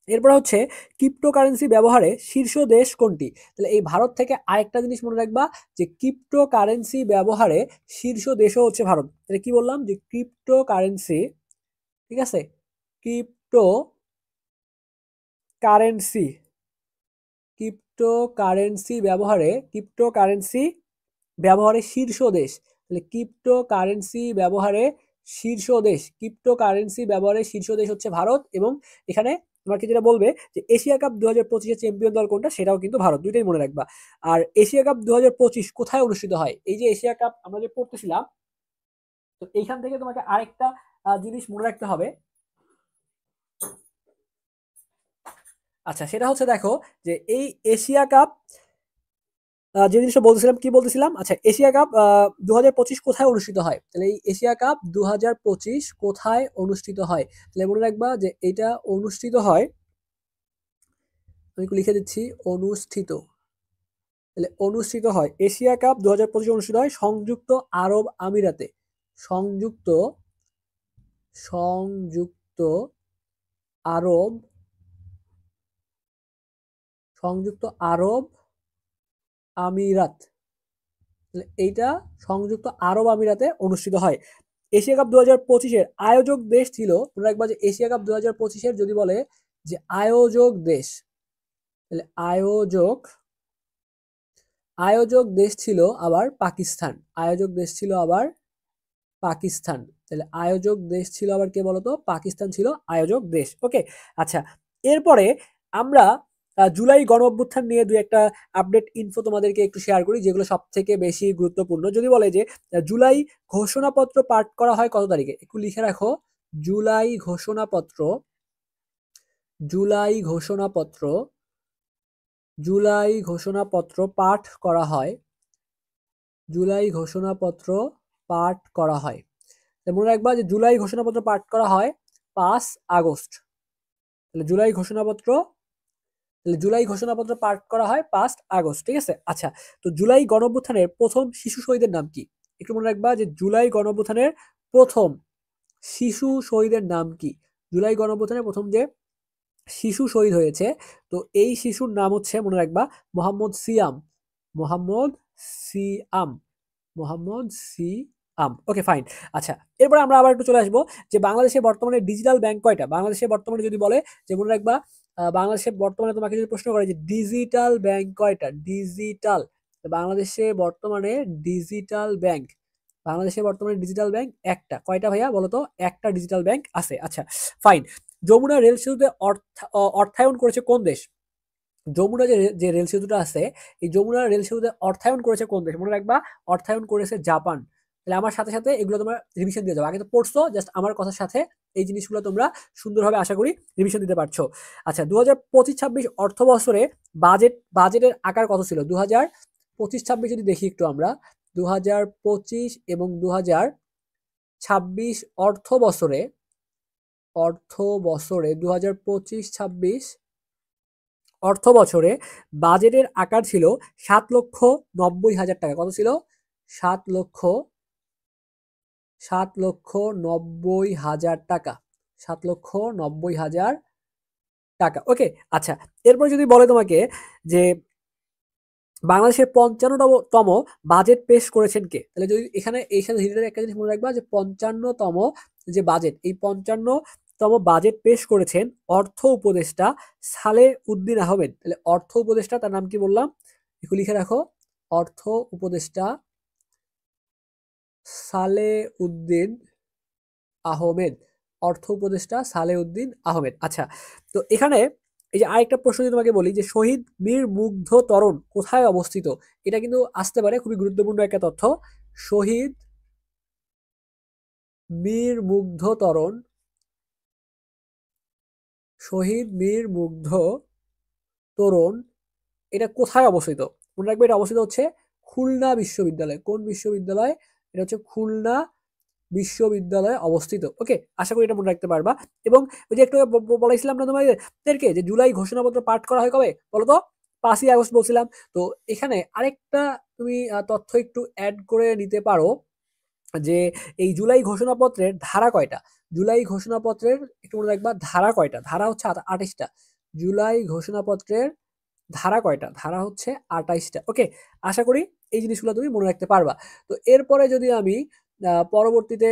এরপর হচ্ছে ক্রিপ্টোকারেন্সি ব্যবহারে শীর্ষ দেশ কোনটি? তাহলে এই ভারত থেকে আরেকটা জিনিস মনে রাখবা যে ক্রিপ্টোকারেন্সি ব্যবহারে শীর্ষ দেশও হচ্ছে ভারত। তাহলে কি বললাম যে ক্রিপ্টোকারেন্সি, ঠিক আছে, ক্রিপ্টো কারেন্সি, ক্রিপ্টোকারেন্সি ব্যবহারে শীর্ষ দেশ। তাহলে ক্রিপ্টোকারেন্সি ব্যবহারে শীর্ষ দেশ হচ্ছে ভারত। এবং এখানে তোমাকে যেটা বলবে যে এশিয়া কাপ 2025-এর চ্যাম্পিয়ন দল কোনটা, সেটাও কিন্তু ভারত। দুইটাই মনে রাখবা। আর এশিয়া কাপ 2025 কোথায় অনুষ্ঠিত হয়? এই যে এশিয়া কাপ আমরা যে পড়তেছিলাম, তো এইখান থেকে তোমাকে আরেকটা জিনিস মনে রাখতে হবে। আচ্ছা, সেটা হচ্ছে দেখো যে এই এশিয়া কাপ যে জিনিসটা বলতেছিলাম, কি বলতেছিলাম? আচ্ছা, এশিয়া কাপ 2025 কোথায় অনুষ্ঠিত হয়? তাহলে এই এশিয়া কাপ 2025 কোথায় অনুষ্ঠিত হয়? তাহলে মনে রাখবা যে এটা অনুষ্ঠিত হয়, আমি একটু লিখে দিচ্ছি, অনুষ্ঠিত। তাহলে অনুষ্ঠিত হয় এশিয়া কাপ 2025 অনুষ্ঠিত হয় সংযুক্ত আরব আমিরাতে, সংযুক্ত সংযুক্ত আরব সংযুক্ত আরব আমিরাত, তাহলে এইটা সংযুক্ত আরব আমিরাতে অনুষ্ঠিত হয়। এশিয়া কাপ 2025-এর আয়োজক দেশ ছিল, তোমরা একবার যে এশিয়া কাপ 2025-এর যদি বলে যে আয়োজক দেশ, তাহলে আয়োজক দেশ ছিল আবার পাকিস্তান। আয়োজক দেশ ছিল আবার পাকিস্তান। তাহলে আয়োজক দেশ ছিল আবার কে বলতো? পাকিস্তান ছিল আয়োজক দেশ। ওকে, আচ্ছা, এরপরে আমরা জুলাই গণ অভ্যুত্থান নিয়ে দুই একটা আপডেট ইনফো তোমাদেরকে একটু শেয়ার করি, যেগুলো সব থেকে বেশি গুরুত্বপূর্ণ। যদি বলে যে জুলাই ঘোষণাপত্র পাঠ করা হয় কত তারিখে, একটু লিখে রাখো। জুলাই ঘোষণাপত্র, জুলাই ঘোষণাপত্র, জুলাই ঘোষণাপত্র পাঠ করা হয়, জুলাই ঘোষণাপত্র পাঠ করা হয়। মনে রাখবা যে জুলাই ঘোষণাপত্র পাঠ করা হয় 5 আগস্ট। তাহলে জুলাই ঘোষণাপত্র পাঠ করা হয় 5 আগস্ট, ঠিক আছে। আচ্ছা, তো জুলাই গণঅভ্যুত্থানের প্রথম শিশু শহীদের নাম কি? একটু মনে রাখবা যে জুলাই গণঅভ্যুত্থানের প্রথম শিশু শহীদের নাম কি? জুলাই গণঅভ্যুত্থানের প্রথম যে শিশু শহীদ হয়েছে, তো এই শিশুর নাম হচ্ছে, মনে রাখবা, মোহাম্মদ সিয়াম। মোহাম্মদ সিয়াম, মোহাম্মদ সিয়াম। ওকে, ফাইন। আচ্ছা, এরপরে আমরা আবার একটু চলে আসবো যে বাংলাদেশে বর্তমানে ডিজিটাল ব্যাংক কয়টা? বাংলাদেশে বর্তমানে যদি বলে যে, মনে রাখবা, বাংলাদেশে বর্তমানে তোমাকে যদি প্রশ্ন করে যে ডিজিটাল ব্যাংক কয়টা, ডিজিটাল, বাংলাদেশে বর্তমানে ডিজিটাল ব্যাংক, বাংলাদেশে বর্তমানে ডিজিটাল ব্যাংক একটা। কয়টা ভাইয়া বলো তো? একটা ডিজিটাল ব্যাংক আছে। আচ্ছা, ফাইন। যমুনা রেল সেতুতে অর্থায়ন করেছে কোন দেশ? যমুনা যে রেল সেতুটা আছে, এই যমুনা রেল সেতুতে অর্থায়ন করেছে কোন দেশ? মনে রাখবা, অর্থায়ন করেছে জাপান। তাহলে আমার সাথে সাথে এগুলো তোমরা রিভিশন দিয়ে যাও। আগে তো পড়ছো, জাস্ট আমার কথার সাথে এই জিনিসগুলো তোমরা সুন্দরভাবে আশা করি রিভিশন দিতে পারছো। আচ্ছা, 2025-26 অর্থ বছরে বাজেটের আকার কত ছিল? 2025-26 যদি দেখি একটু আমরা, 2025 এবং 2026 অর্থ বছরে 2025-26 অর্থ বছরে বাজেটের আকার ছিল 7,90,000 টাকা। কত ছিল? 7,90,000 টাকা। 7,90,000 টাকা। ওকে, আচ্ছা, এরপর যদি বলে তোমাকে যে বাংলাদেশের 55তম বাজেট পেশ করেছেন কে? তাহলে যদি এখানে এই সাথে রিলেটেড একটা জিনিস মনে রাখবা যে 55তম যে বাজেট, এই 55তম বাজেট পেশ করেছেন অর্থ উপদেষ্টা সালেহ উদ্দিন আহমেদ। তাহলে অর্থ উপদেষ্টা, তার নাম কি বললাম? একটু লিখে রাখো। অর্থ উপদেষ্টা সালেহ উদ্দিন আহমেদ। অর্থ উপদেষ্টা সালেহ উদ্দিন আহমেদ। আচ্ছা, তো এখানে এই যে আরেকটা প্রশ্ন যদি তোমাকে বলি যে শহীদ মীর মুগ্ধ তরণ কোথায় অবস্থিত? এটা কিন্তু আসতে পারে, খুবই গুরুত্বপূর্ণ একটা তথ্য। শহীদ মীর মুগ্ধ তরণ, শহীদ মীর মুগ্ধ তরণ, এটা কোথায় অবস্থিত? মনে রাখবে, এটা অবস্থিত হচ্ছে খুলনা বিশ্ববিদ্যালয়। কোন বিশ্ববিদ্যালয়? এটা হচ্ছে খুলনা বিশ্ববিদ্যালয়ে অবস্থিত। ওকে, আশা করি এটা মনে রাখতে পারবা। এবং ওই যে একটু বলেছিলাম না তোমাদেরকে যে জুলাই ঘোষণাপত্র পাঠ করা হয় কবে বলতো? 5 আগস্ট বলছিলাম। তো এখানে আরেকটা তুমি তথ্য একটু অ্যাড করে নিতে পারো যে এই জুলাই ঘোষণাপত্রের ধারা কয়টা? জুলাই ঘোষণাপত্রের একটু মনে রাখবা ধারা কয়টা? ধারা হচ্ছে 28টা। জুলাই ঘোষণাপত্রের ধারা কয়টা? ধারা হচ্ছে 28টা। ওকে, আশা করি এই জিনিসগুলো তুমি মনে রাখতে পারবা। তো এরপরে যদি আমি পরবর্তীতে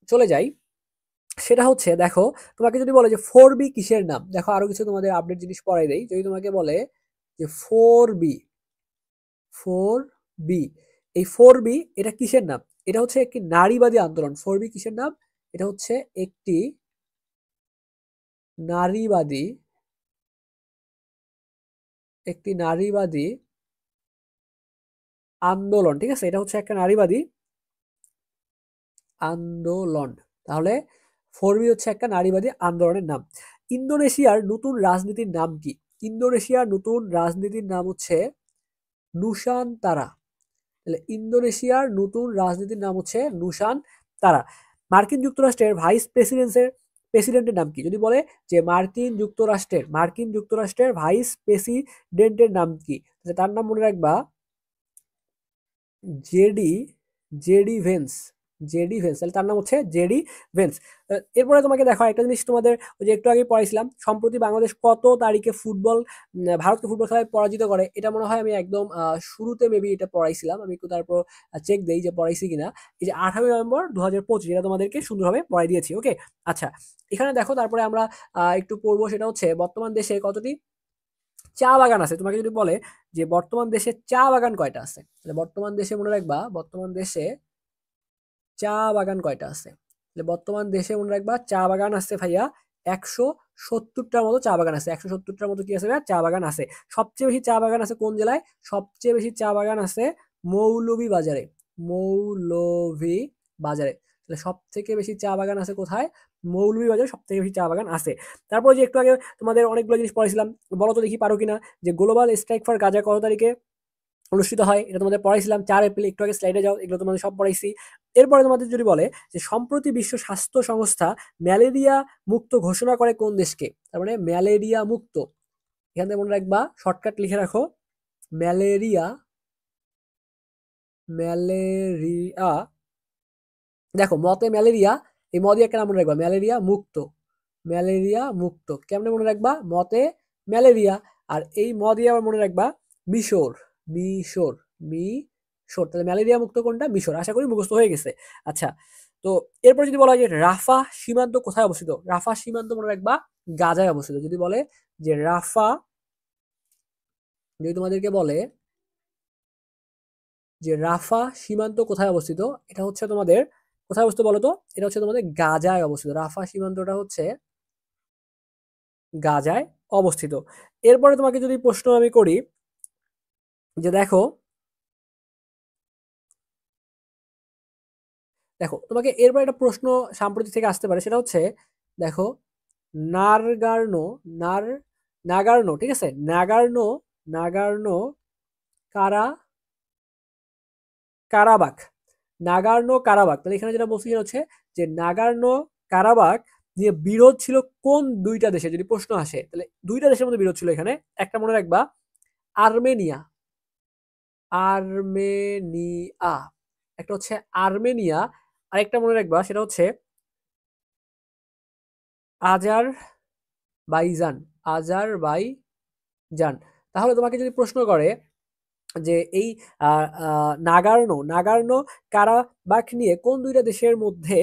চলে যাই, সেটা হচ্ছে দেখো, তোমাকে যদি বলে যে 4B কিসের নাম? দেখো আরো কিছু তোমাদের আপডেট জিনিস পড়াই দেই। যদি তোমাকে বলে যে 4B, 4B, এই 4B এটা কিসের নাম? এটা হচ্ছে একটি নারীবাদী আন্দোলন। 4B কিসের নাম? এটা হচ্ছে একটি নারীবাদী, একটি নারীবাদী আন্দোলন, ঠিক আছে। এটা হচ্ছে একটা নারীবাদী আন্দোলন। তাহলে 4B হচ্ছে একটা নারীবাদী আন্দোলনের নাম। ইন্দোনেশিয়ার নতুন রাজনীতির নাম কি? ইন্দোনেশিয়ার নতুন রাজনীতির নাম হচ্ছে নুসানতারা। তাহলে ইন্দোনেশিয়ার নতুন রাজনীতির নাম হচ্ছে নুসানতারা। মার্কিন যুক্তরাষ্ট্রের ভাইস প্রেসিডেন্টের নাম কি? যদি বলে যে মার্কিন যুক্তরাষ্ট্রের ভাইস প্রেসিডেন্টের নাম কি? তার নাম মনে রাখবা জেডি ভেন্স। জেডি ভেন্স, তাহলে তার নাম হচ্ছে জেডি ভেন্স। এরপরে তোমাকে দেখো একটা জিনিস তোমাদের ওই যে একটু আগে পড়াইছিলাম, সম্প্রতি বাংলাদেশ কত তারিখে ভারতকে ফুটবল খেলায় পরাজিত করে, এটা মনে হয় আমি একদম শুরুতে মেবি এটা পড়াইছিলাম, আমি একটু তারপর চেক দেই যে পড়াইছি কিনা। এই যে 18 নভেম্বর 2025, এটা তোমাদেরকে সুন্দরভাবে পড়াই দিয়েছি। ওকে, আচ্ছা এখানে দেখো তারপরে আমরা একটু পড়বো, সেটা হচ্ছে বর্তমান দেশে কতটি চা বাগান আছে। তোমাকে যদি বলে যে বর্তমান দেশে চা বাগান কয়টা আছে, তাহলে বর্তমান দেশে মনে রাখবা বর্তমান দেশে চা বাগান কয়টা আছে। তাহলে বর্তমান দেশে মনে রাখবা চা বাগান আছে ভাইয়া 170টার মতো চা বাগান আছে, 170টার মতো কি আছে ভাইয়া, চা বাগান আছে। সবচেয়ে বেশি চা বাগান আছে কোন জেলায়, সবচেয়ে বেশি চা বাগান আছে মৌলভী বাজারে, মৌলভী বাজারে। তাহলে সব থেকে বেশি চা বাগান আছে কোথায়, মৌলভী বাজারে সব থেকে বেশি চা বাগান আছে। তারপর যে একটু আগে তোমাদের অনেকগুলো জিনিস পড়াইছিলাম, বলো তো দেখি পারো কিনা, যে গ্লোবাল স্ট্রাইক ফর গাজা কত তারিখে অনুষ্ঠিত হয়, এটা তোমাদের পড়াইছিলাম 4 এপ্রিল, একটু আগে স্লাইডে যাও, এগুলো তোমাদের সব পড়াইছি। এরপরে তোমাদের যদি বলে যে সম্প্রতি বিশ্ব স্বাস্থ্য সংস্থা ম্যালেরিয়া মুক্ত ঘোষণা করে কোন দেশকে, তার মানে ম্যালেরিয়া মুক্ত, এখান থেকে মনে রাখবা শর্টকাট লিখে রাখো, ম্যালেরিয়া, ম্যালেরিয়া, দেখো মতে ম্যালেরিয়া, এই মদি একটা নাম মনে রাখবা, ম্যালেরিয়া মুক্ত, ম্যালেরিয়া মুক্ত কেমনে মনে রাখবা, মতে ম্যালেরিয়া, আর এই মদি আবার মনে রাখবা মিশর, মিশর, মিশর, তাহলে ম্যালেরিয়া মুক্ত কোনটা, মিশর। আশা করি মুখস্থ হয়ে গেছে। আচ্ছা, তো এরপর যদি বলা হয় যে রাফা সীমান্ত কোথায় অবস্থিত, রাফা সীমান্ত মনে রাখবা গাজায় অবস্থিত। যদি বলে যে রাফা, যদি তোমাদেরকে বলে যে রাফা সীমান্ত কোথায় অবস্থিত, এটা হচ্ছে তোমাদের কোথায় অবস্থিত বলতো, এটা হচ্ছে তোমাদের গাজায় অবস্থিত, রাফা সীমান্তটা হচ্ছে গাজায় অবস্থিত। এরপরে তোমাকে যদি প্রশ্ন আমি করি যে দেখো, দেখো তোমাকে এরপর একটা প্রশ্ন সাম্প্রতিক থেকে আসতে পারে, সেটা হচ্ছে দেখো নারগার্নো, নার নাগার্নো, ঠিক আছে, নাগার্নো, নাগার্নো কারা কারাবাখ, নাগার্নো কারাবাখ, তাহলে এখানে যেটা বলছি সেটা হচ্ছে যে নাগার্নো কারাবাখ নিয়ে বিরোধ ছিল কোন দুইটা দেশে, যদি প্রশ্ন আসে তাহলে দুইটা দেশের মধ্যে বিরোধ ছিল এখানে। একটা মনে রাখবা আর্মেনিয়া, আর্মেনিয়া, একটা হচ্ছে আর্মেনিয়া, আরেকটা মনে রাখবা সেটা হচ্ছে আজার বাইজান, আজার বাইজান। তাহলে তোমাকে যদি প্রশ্ন করে যে এই নাগার্নো, নাগার্নো কারাবাখ নিয়ে কোন দুইটা দেশের মধ্যে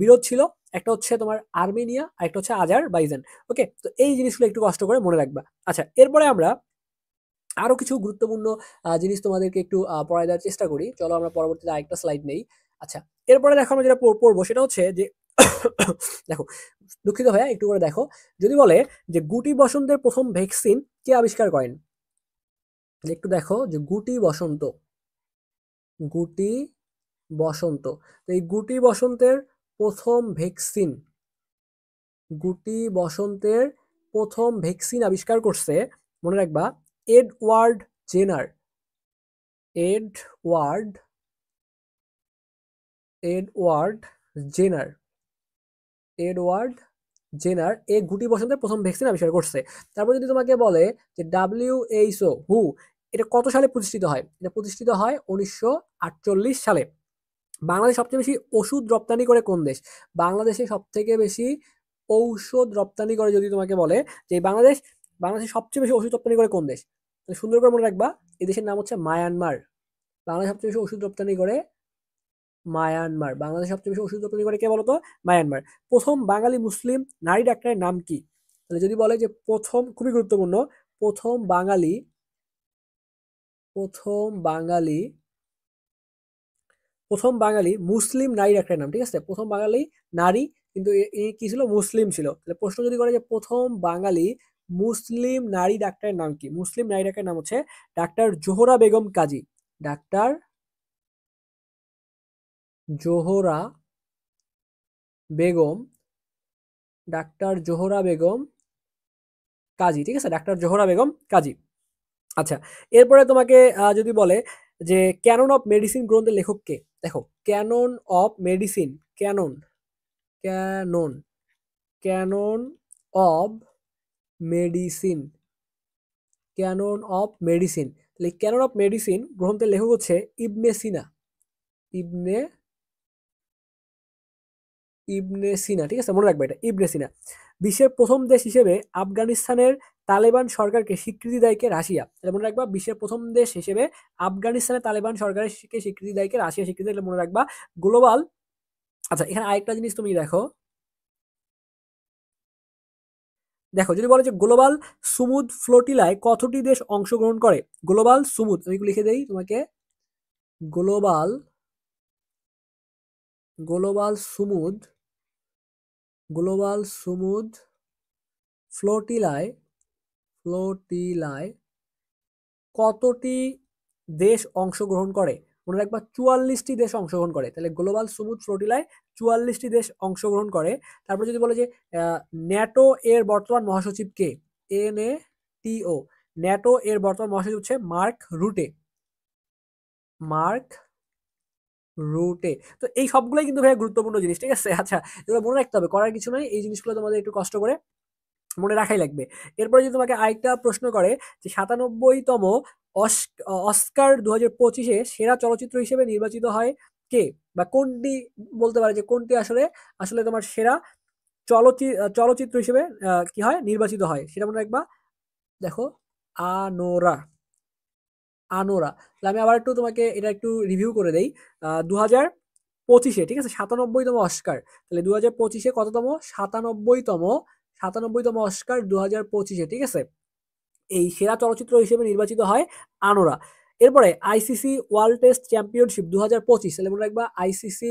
বিরোধ ছিল, একটা হচ্ছে তোমার আর্মেনিয়া আর একটা হচ্ছে আজার বাইজান। ওকে, তো এই জিনিসগুলো একটু কষ্ট করে মনে রাখবা। আচ্ছা, এরপরে আমরা আরো কিছু গুরুত্বপূর্ণ জিনিস তোমাদেরকে একটু পড়ায় দেওয়ার চেষ্টা করি, চলো আমরা পরবর্তীতে আরেকটা স্লাইড নেই। আচ্ছা, এরপরে দেখো আমরা যেটা পড়বো সেটা হচ্ছে যে দেখো, দুঃখিত ভাইয়া একটু করে দেখো, যদি বলে যে গুটি বসন্তের প্রথম ভ্যাকসিন কে আবিষ্কার করেন, একটু দেখো যে গুটি বসন্ত, গুটি বসন্ত, তো এই গুটি বসন্তের প্রথম ভ্যাকসিন, গুটি বসন্তের প্রথম ভ্যাকসিন আবিষ্কার করছে মনে রাখবা Edward Jenner, Edward, Edward Jenner, Edward Jenner এই গুটি বসন্তের প্রথম ভ্যাকসিন আবিষ্কার করছে। তারপর যদি তোমাকে বলে যে WHO হু, এটা কত সালে প্রতিষ্ঠিত হয়, এটা প্রতিষ্ঠিত হয় 1948 সালে। বাংলাদেশ সবচেয়ে বেশি ওষুধ রপ্তানি করে কোন দেশ, বাংলাদেশে সব থেকে বেশি ঔষধ রপ্তানি করে যদি তোমাকে বলে যে বাংলাদেশে সবচেয়ে বেশি ওষুধ রপ্তানি করে কোন দেশ, সুন্দর করে মনে রাখবা এই দেশের নাম হচ্ছে মায়ানমার। বাংলাদেশ সবচেয়ে বেশি ওষুধ রপ্তানি করে মায়ানমার, বাংলাদেশ সবচেয়ে বেশি ওষুধ রপ্তানি করে কে বলতো, মায়ানমার। প্রথম বাঙালি মুসলিম নারী ডাক্তারের নাম কি, তাহলে যদি বলে যে প্রথম, খুবই গুরুত্বপূর্ণ, প্রথম বাঙালি, প্রথম বাঙালি, প্রথম বাঙালি মুসলিম নারী ডাক্তারের নাম, ঠিক আছে, প্রথম বাঙালি নারী, কিন্তু কি ছিল, মুসলিম ছিল। তাহলে প্রশ্ন যদি করে যে প্রথম বাঙালি মুসলিম নারী ডাক্তারের নাম কি, মুসলিম নারী ডাক্তারের নাম হচ্ছে ডাক্তার জোহরা বেগম কাজী, ডাক্তার জোহরা বেগম, ডাক্তার জোহরা বেগম কাজী, ঠিক আছে, ডাক্তার জোহরা বেগম কাজী। আচ্ছা, এরপরে তোমাকে যদি বলে যে ক্যানন অফ মেডিসিন গ্রন্থের লেখক কে, দেখো Canon of Medicine, Canon, Canon, Canon of Medicine, Canon of Medicine, তাহলে ক্যানন অফ মেডিসিন গ্রন্থের লেখক হচ্ছে ইবনে সিনা, ইবনে ইবনে সিনা, ঠিক আছে, মনে রাখবে এটা ইবনে সিনা। বিশ্বের প্রথম দেশ হিসেবে আফগানিস্তানের তালেবান সরকারকে স্বীকৃতি দেয় কে? রাশিয়া। তাহলে মনে রাখবা বিশ্বের প্রথম দেশ হিসেবে আফগানিস্তানের তালেবান সরকারের স্বীকৃতি দেয় কে? রাশিয়া স্বীকৃতি, এটা মনে রাখবা। গ্লোবাল, আচ্ছা এখানে আরেকটা জিনিস তুমি দেখো, দেখো যদি বলে যে গ্লোবাল সুমুদ ফ্লোটিলায় কতটি দেশ অংশগ্রহণ করে? গ্লোবাল সুমুদ, আমি লিখে দেই তোমাকে, global global Sumud global Sumud ফ্লোটিলায় ফ্লোটিলায় কতটি দেশ অংশগ্রহণ করে? মনে রাখবা 44টি দেশ অংশগ্রহণ করে। তাহলে গ্লোবাল সুমুদ ফ্লোটিলায় 44টি দেশ অংশগ্রহণ করে। তারপর যদি বলে যে ন্যাটো এর বর্তমান মহাসচিব কে? NATO, ন্যাটো এর বর্তমান মহাসচিব হচ্ছে মার্ক রুটে। মার্ক রুটে। তো এই সবগুলোই কিন্তু ভাই গুরুত্বপূর্ণ জিনিস, ঠিক আছে। আচ্ছা এগুলো মনে রাখতে হবে, করার কিছু নাই, এই জিনিসগুলো তোমাদের একটু কষ্ট করে মনে রাখাই লাগবে। এরপরে যদি তোমাকে আরেকটা প্রশ্ন করে যে 97তম অস্কার 2025-এ সেরা চলচ্চিত্র হিসেবে নির্বাচিত হয় কে, বা কোনটি, বলতে পারে যে কোনটি আসলে আসলে তোমার সেরা চলচ্চিত্র হিসেবে কি হয়, নির্বাচিত হয়, সেটা মনে রাখবা। দেখো, আনোরা, আনোরা। তাহলে আমি আবার একটু তোমাকে এটা একটু রিভিউ করে দেই। 2025-এ, ঠিক আছে, 97তম অস্কার। তাহলে 2025-এ কততম? 97তম অস্কার 2025-এ, ঠিক আছে। এই সেরা চলচ্চিত্র হিসেবে নির্বাচিত হয় আনোরা। এরপরে আইসিসি ওয়ার্ল্ড টেস্ট চ্যাম্পিয়নশিপ 2025, তাহলে মনে রাখবা আইসিসি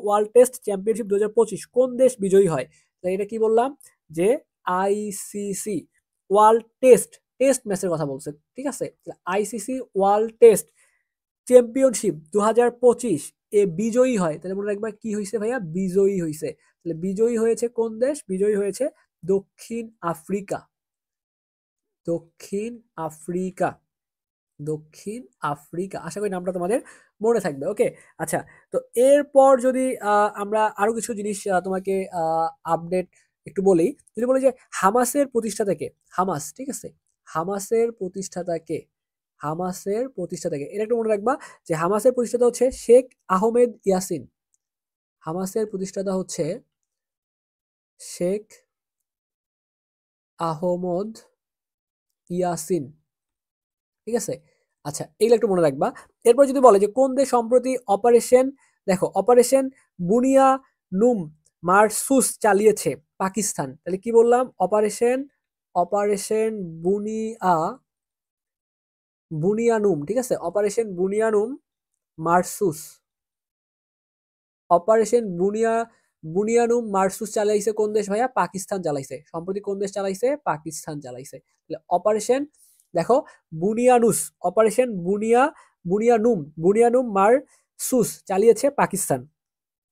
ওয়ার্ল্ড টেস্ট চ্যাম্পিয়নশিপ 2025 কোন দেশ বিজয়ী হয়? তাই এটা কি বললাম যে আইসিসি ওয়ার্ল্ড টেস্ট ম্যাচের কথা বলছে, ঠিক আছে। আইসিসি ওয়ার্ল্ড টেস্ট চ্যাম্পিয়নশিপ 2025 এ বিজয়ী হয়, তাহলে মনে রাখবা কি হয়েছে ভাইয়া? বিজয়ী হয়েছে। তাহলে বিজয়ী হয়েছে কোন দেশ? বিজয়ী হয়েছে দক্ষিণ আফ্রিকা। দক্ষিণ আফ্রিকা, দক্ষিণ আফ্রিকা। আশা করি নামটা তোমাদের মনে থাকবে। ওকে, আচ্ছা। তো এরপর যদি আমরা আরো কিছু জিনিস তোমাকে আপডেট একটু বলি, যদি বলি যে হামাসের প্রতিষ্ঠাতা কে? হামাস, ঠিক আছে, হামাসের প্রতিষ্ঠাতা কে? হামাসের প্রতিষ্ঠাতা কে? এটা একটু মনে রাখবা যে হামাসের প্রতিষ্ঠাতা হচ্ছে শেখ আহমেদ ইয়াসিন। হামাসের প্রতিষ্ঠাতা হচ্ছে শেখ আহমদ ইয়াসিন, ঠিক আছে। আচ্ছা এগুলো একটু মনে রাখবা। এরপর যদি বলে যে কোন দেশ সম্প্রতি অপারেশন, দেখো অপারেশন বুনিয়া নুম মারসুস চালিয়েছে? পাকিস্তান। তাহলে কি বললাম? অপারেশন অপারেশন বুনিয়া বুনিয়ানুম, ঠিক আছে, অপারেশন বুনিয়ানুম মারসুস। অপারেশন বুনিয়ানুম মারসুস চালাইছে কোন দেশ ভাইয়া? পাকিস্তান চালাইছে। সম্প্রতি কোন দেশ চালাইছে? পাকিস্তান চালাইছে। তাহলে অপারেশন, দেখো, বুনিয়ানুস, অপারেশন বুনিয়ানুম মারসুস চালিয়েছে পাকিস্তান,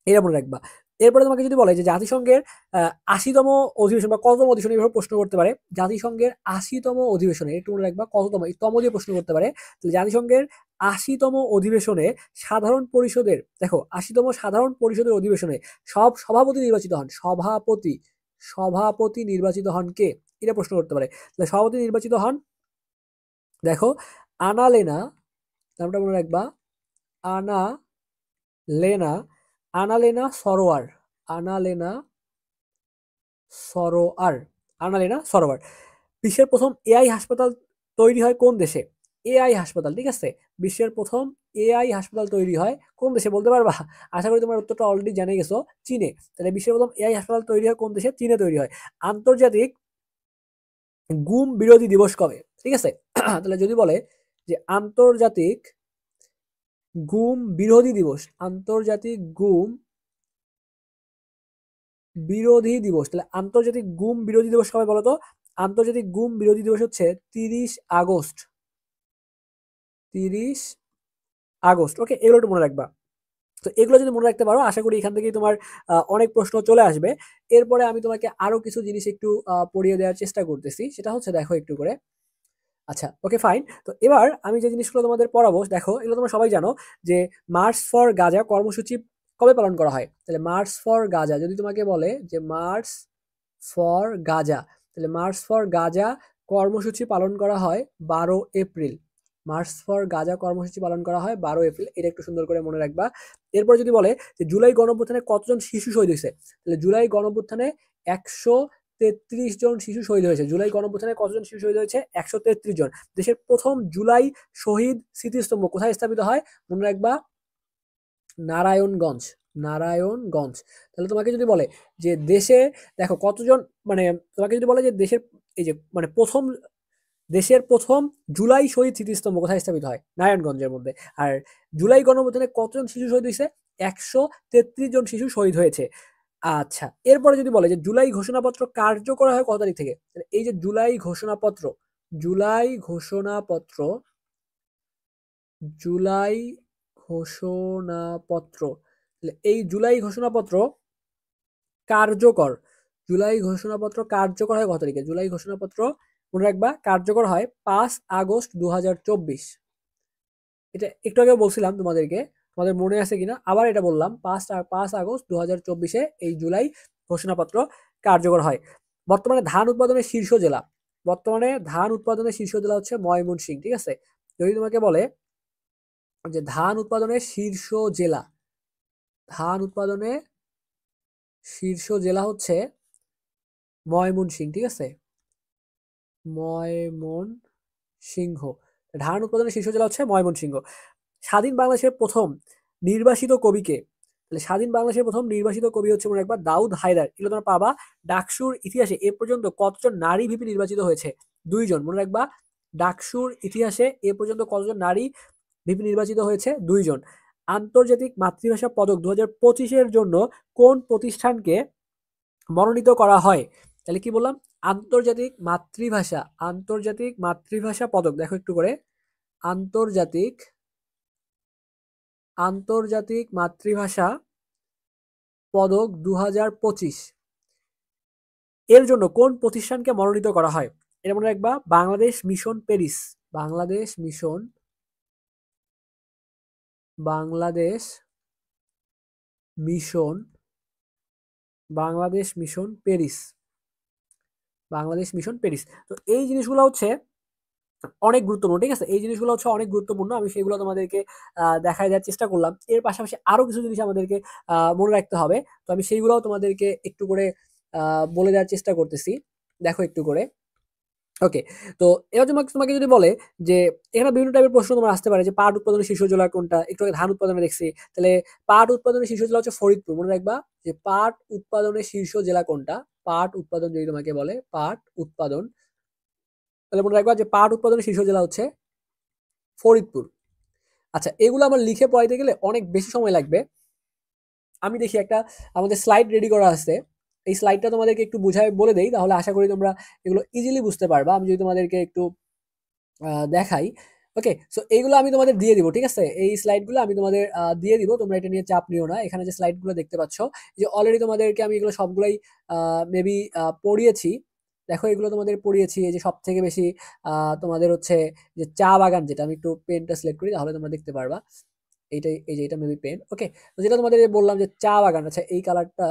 এটা মনে রাখবা। এরপরে তোমাকে যদি বলে যে জাতিসংঘের 80তম অধিবেশন বা কততম অধিবেশন, এইভাবে প্রশ্ন করতে পারে। জাতিসংঘের 80তম অধিবেশনে, একটু মনে রাখবা কততম, এই তম দিয়ে প্রশ্ন করতে পারে। তাহলে জাতিসংঘের 80তম অধিবেশনে সাধারণ পরিষদের, দেখো 80তম সাধারণ পরিষদের অধিবেশনে সব সভাপতি নির্বাচিত হন, সভাপতি নির্বাচিত হন কে? এটা প্রশ্ন করতে পারে। তাহলে সভাপতি নির্বাচিত হন, দেখো, আনালেনা, নামটা মনে রাখবা, আনা লেনা আনালেনা সরোয়ার, আনালেনা সরোয়ার, আনালেনা সরোয়ার। বিশ্বের প্রথম এআই হাসপাতাল তৈরি হয় কোন দেশে? এআই হাসপাতাল, ঠিক আছে, বিশ্বের প্রথম এআই হাসপাতাল তৈরি হয় কোন দেশে, বলতে পারবা? আশা করি তোমার উত্তরটা অলরেডি জেনে গেছো, চীনে। তাহলে বিশ্বের প্রথম এআই হাসপাতাল তৈরি হয় কোন দেশে? চীনে তৈরি হয়। আন্তর্জাতিক গুম বিরোধী দিবস কবে? ঠিক আছে। তাহলে যদি বলে যে আন্তর্জাতিক গুম বিরোধী দিবস, আন্তর্জাতিক গুম বিরোধী দিবস, তাহলে আন্তর্জাতিক গুম বিরোধী দিবস কবে বলতো? আন্তর্জাতিক গুম বিরোধী দিবস হচ্ছে 30 আগস্ট, 30 আগস্ট। ওকে, এগুলো একটু মনে রাখবা। তো এগুলো যদি মনে রাখতে পারো, আশা করি এখান থেকেই তোমার অনেক প্রশ্ন চলে আসবে। এরপরে আমি তোমাকে আরো কিছু জিনিস একটু পড়িয়ে দেওয়ার চেষ্টা করতেছি, সেটা হচ্ছে দেখো একটু করে। আচ্ছা ওকে ফাইন। তো এবার আমি যে জিনিসগুলো তোমাদের পড়াবো, দেখো এগুলো তোমরা সবাই জানো যে মার্চ ফর গাজা কর্মসূচি কবে পালন করা হয়? তাহলে মার্চ ফর গাজা যদি তোমাকে বলে যে মার্চ ফর গাজা, তাহলে মার্চ ফর গাজা কর্মসূচি পালন করা হয় 12 এপ্রিল। মার্চ ফর গাজা কর্মসূচি পালন করা হয় 12 এপ্রিল, এটা একটু সুন্দর করে মনে রাখবা। এরপর যদি বলে যে জুলাই গণঅভ্যুত্থানে কতজন শিশু শহীদ হয়েছে, তাহলে জুলাই গণঅভ্যুত্থানে 133 জন শিশু শহীদ হয়েছে। জুলাই গণঅভ্যুত্থানে কতজন শিশু শহীদ হয়েছে? 133 জন। দেশের প্রথম জুলাই শহীদ স্মৃতিস্তম্ভ কোথায় স্থাপিত হয়? মনে রাখবা নারায়ণগঞ্জ। নারায়ণগঞ্জ। তাহলে তোমাকে যদি বলে যে দেশে দেখো কতজন, মানে তোমাকে যদি বলে যে দেশের এই যে মানে দেশের প্রথম জুলাই শহীদ স্মৃতিস্তম্ভ কোথায় স্থাপিত হয়? নারায়ণগঞ্জের মধ্যে। আর জুলাই গণঅভ্যুত্থানে কতজন শিশু শহীদ হয়েছে? 133 জন শিশু শহীদ হয়েছে। আচ্ছা, এরপরে যদি বলে যে জুলাই ঘোষণাপত্র কার্যকর হয় কত তারিখ থেকে? এই যে জুলাই ঘোষণাপত্র, জুলাই ঘোষণাপত্র, জুলাই ঘোষণাপত্র, এই জুলাই ঘোষণাপত্র কার্যকর, জুলাই ঘোষণাপত্র কার্যকর হয় কত তারিখে? জুলাই ঘোষণাপত্র মনে রাখবা কার্যকর হয় 5 আগস্ট 2024। এটা একটু আগে বলছিলাম তোমাদেরকে, তোমাদের মনে আছে কিনা আবার এটা বললাম, 5 আগস্ট 2024 এই জুলাই ঘোষণাপত্র কার্যকর হয়। বর্তমানে ধান উৎপাদনের শীর্ষ জেলা, বর্তমানে ধান উৎপাদনের শীর্ষ জেলা হচ্ছে ময়মনসিংহ। ঠিক আছে, যদি তোমাকে বলে যে ধান উৎপাদনের শীর্ষ জেলা, ধান উৎপাদনে শীর্ষ জেলা হচ্ছে ময়মনসিংহ। ঠিক আছে, ময়মনসিংহ। ধান উৎপাদনের শীর্ষ জেলা হচ্ছে ময়মনসিংহ। স্বাধীন বাংলাদেশের প্রথম নির্বাসিত কবিকে, তাহলে স্বাধীন বাংলাদেশের প্রথম নির্বাসিত কবি হচ্ছে মনে রাখবা দাউদ হায়দার। এগুলো তোমরা পাবা। ডাকসুর ইতিহাসে এ পর্যন্ত কতজন নারী ভিপি নির্বাচিত হয়েছে? 2 জন। মনে রাখবা ডাকসুর ইতিহাসে এ পর্যন্ত কতজন নারী ভিপি নির্বাচিত হয়েছে? 2 জন। আন্তর্জাতিক মাতৃভাষা পদক 2025 জন্য কোন প্রতিষ্ঠানকে মনোনীত করা হয়? তাহলে কি বললাম? আন্তর্জাতিক মাতৃভাষা, আন্তর্জাতিক মাতৃভাষা পদক, দেখো একটু করে, আন্তর্জাতিক, আন্তর্জাতিক মাতৃভাষা পদক 2025 এর জন্য কোন প্রতিষ্ঠানকে মনোনীত করা হয়? এটা মনে রাখবা Bangladesh mission Paris, Bangladesh mission, Bangladesh mission, Bangladesh mission Paris, Bangladesh mission Paris. তো এই জিনিসগুলো হচ্ছে অনেক গুরুত্বপূর্ণ। ঠিক আছে, এই জিনিসগুলো হচ্ছে অনেক গুরুত্বপূর্ণ, আমি সেগুলো তোমাদেরকে দেখায় দেওয়ার চেষ্টা করলাম। এর পাশাপাশি আরো কিছু জিনিস আমাদেরকে মনে রাখতে হবে, তো আমি সেইগুলোও তোমাদেরকে একটু করে বলে দেওয়ার চেষ্টা করতেছি। দেখো একটু করে। ওকে, তো এবার তোমাকে তোমাকে যদি বলে যে এখানে বিভিন্ন টাইপের প্রশ্ন তোমার আসতে পারে যে পাট উৎপাদনের শীর্ষ জেলা কোনটা? একটু আগে ধান উৎপাদনে দেখছি, তাহলে পাট উৎপাদনের শীর্ষ জেলা হচ্ছে ফরিদপুর। মনে রাখবা যে পাট উৎপাদনের শীর্ষ জেলা কোনটা? পাট উৎপাদন যদি তোমাকে বলে পাট উৎপাদন, তাহলে মনে রাখবা যে পাট উৎপাদনের শীর্ষ জেলা হচ্ছে ফরিদপুর। আচ্ছা, এগুলো আমার লিখে পড়াইতে গেলে অনেক বেশি সময় লাগবে। আমি দেখি একটা আমাদের স্লাইড রেডি করা আছে, এই স্লাইডটা তোমাদেরকে একটু বুঝায় বলে দেই, তাহলে আশা করি তোমরা এগুলো ইজিলি বুঝতে পারবা। আমি যদি তোমাদেরকে একটু দেখাই। ওকে, সো এইগুলো আমি তোমাদের দিয়ে দিব। ঠিক আছে, এই স্লাইডগুলো আমি তোমাদের দিয়ে দিব, তোমরা এটা নিয়ে চাপ নিও না। এখানে যে স্লাইডগুলো দেখতে পাচ্ছ, যে অলরেডি তোমাদেরকে আমি এগুলো সবগুলাই মেবি পড়িয়েছি। দেখো এগুলো তোমাদের পড়িয়েছি। এই যে সব থেকে বেশি তোমাদের হচ্ছে যে চা বাগান, যেটা আমি একটু পেনটা সিলেক্ট করি তাহলে তোমরা দেখতে পারবা। এইটাই, এই যে এটা মেবি পেন। ওকে, তো যেটা তোমাদের বললাম যে চা বাগান, আচ্ছা এই কালারটা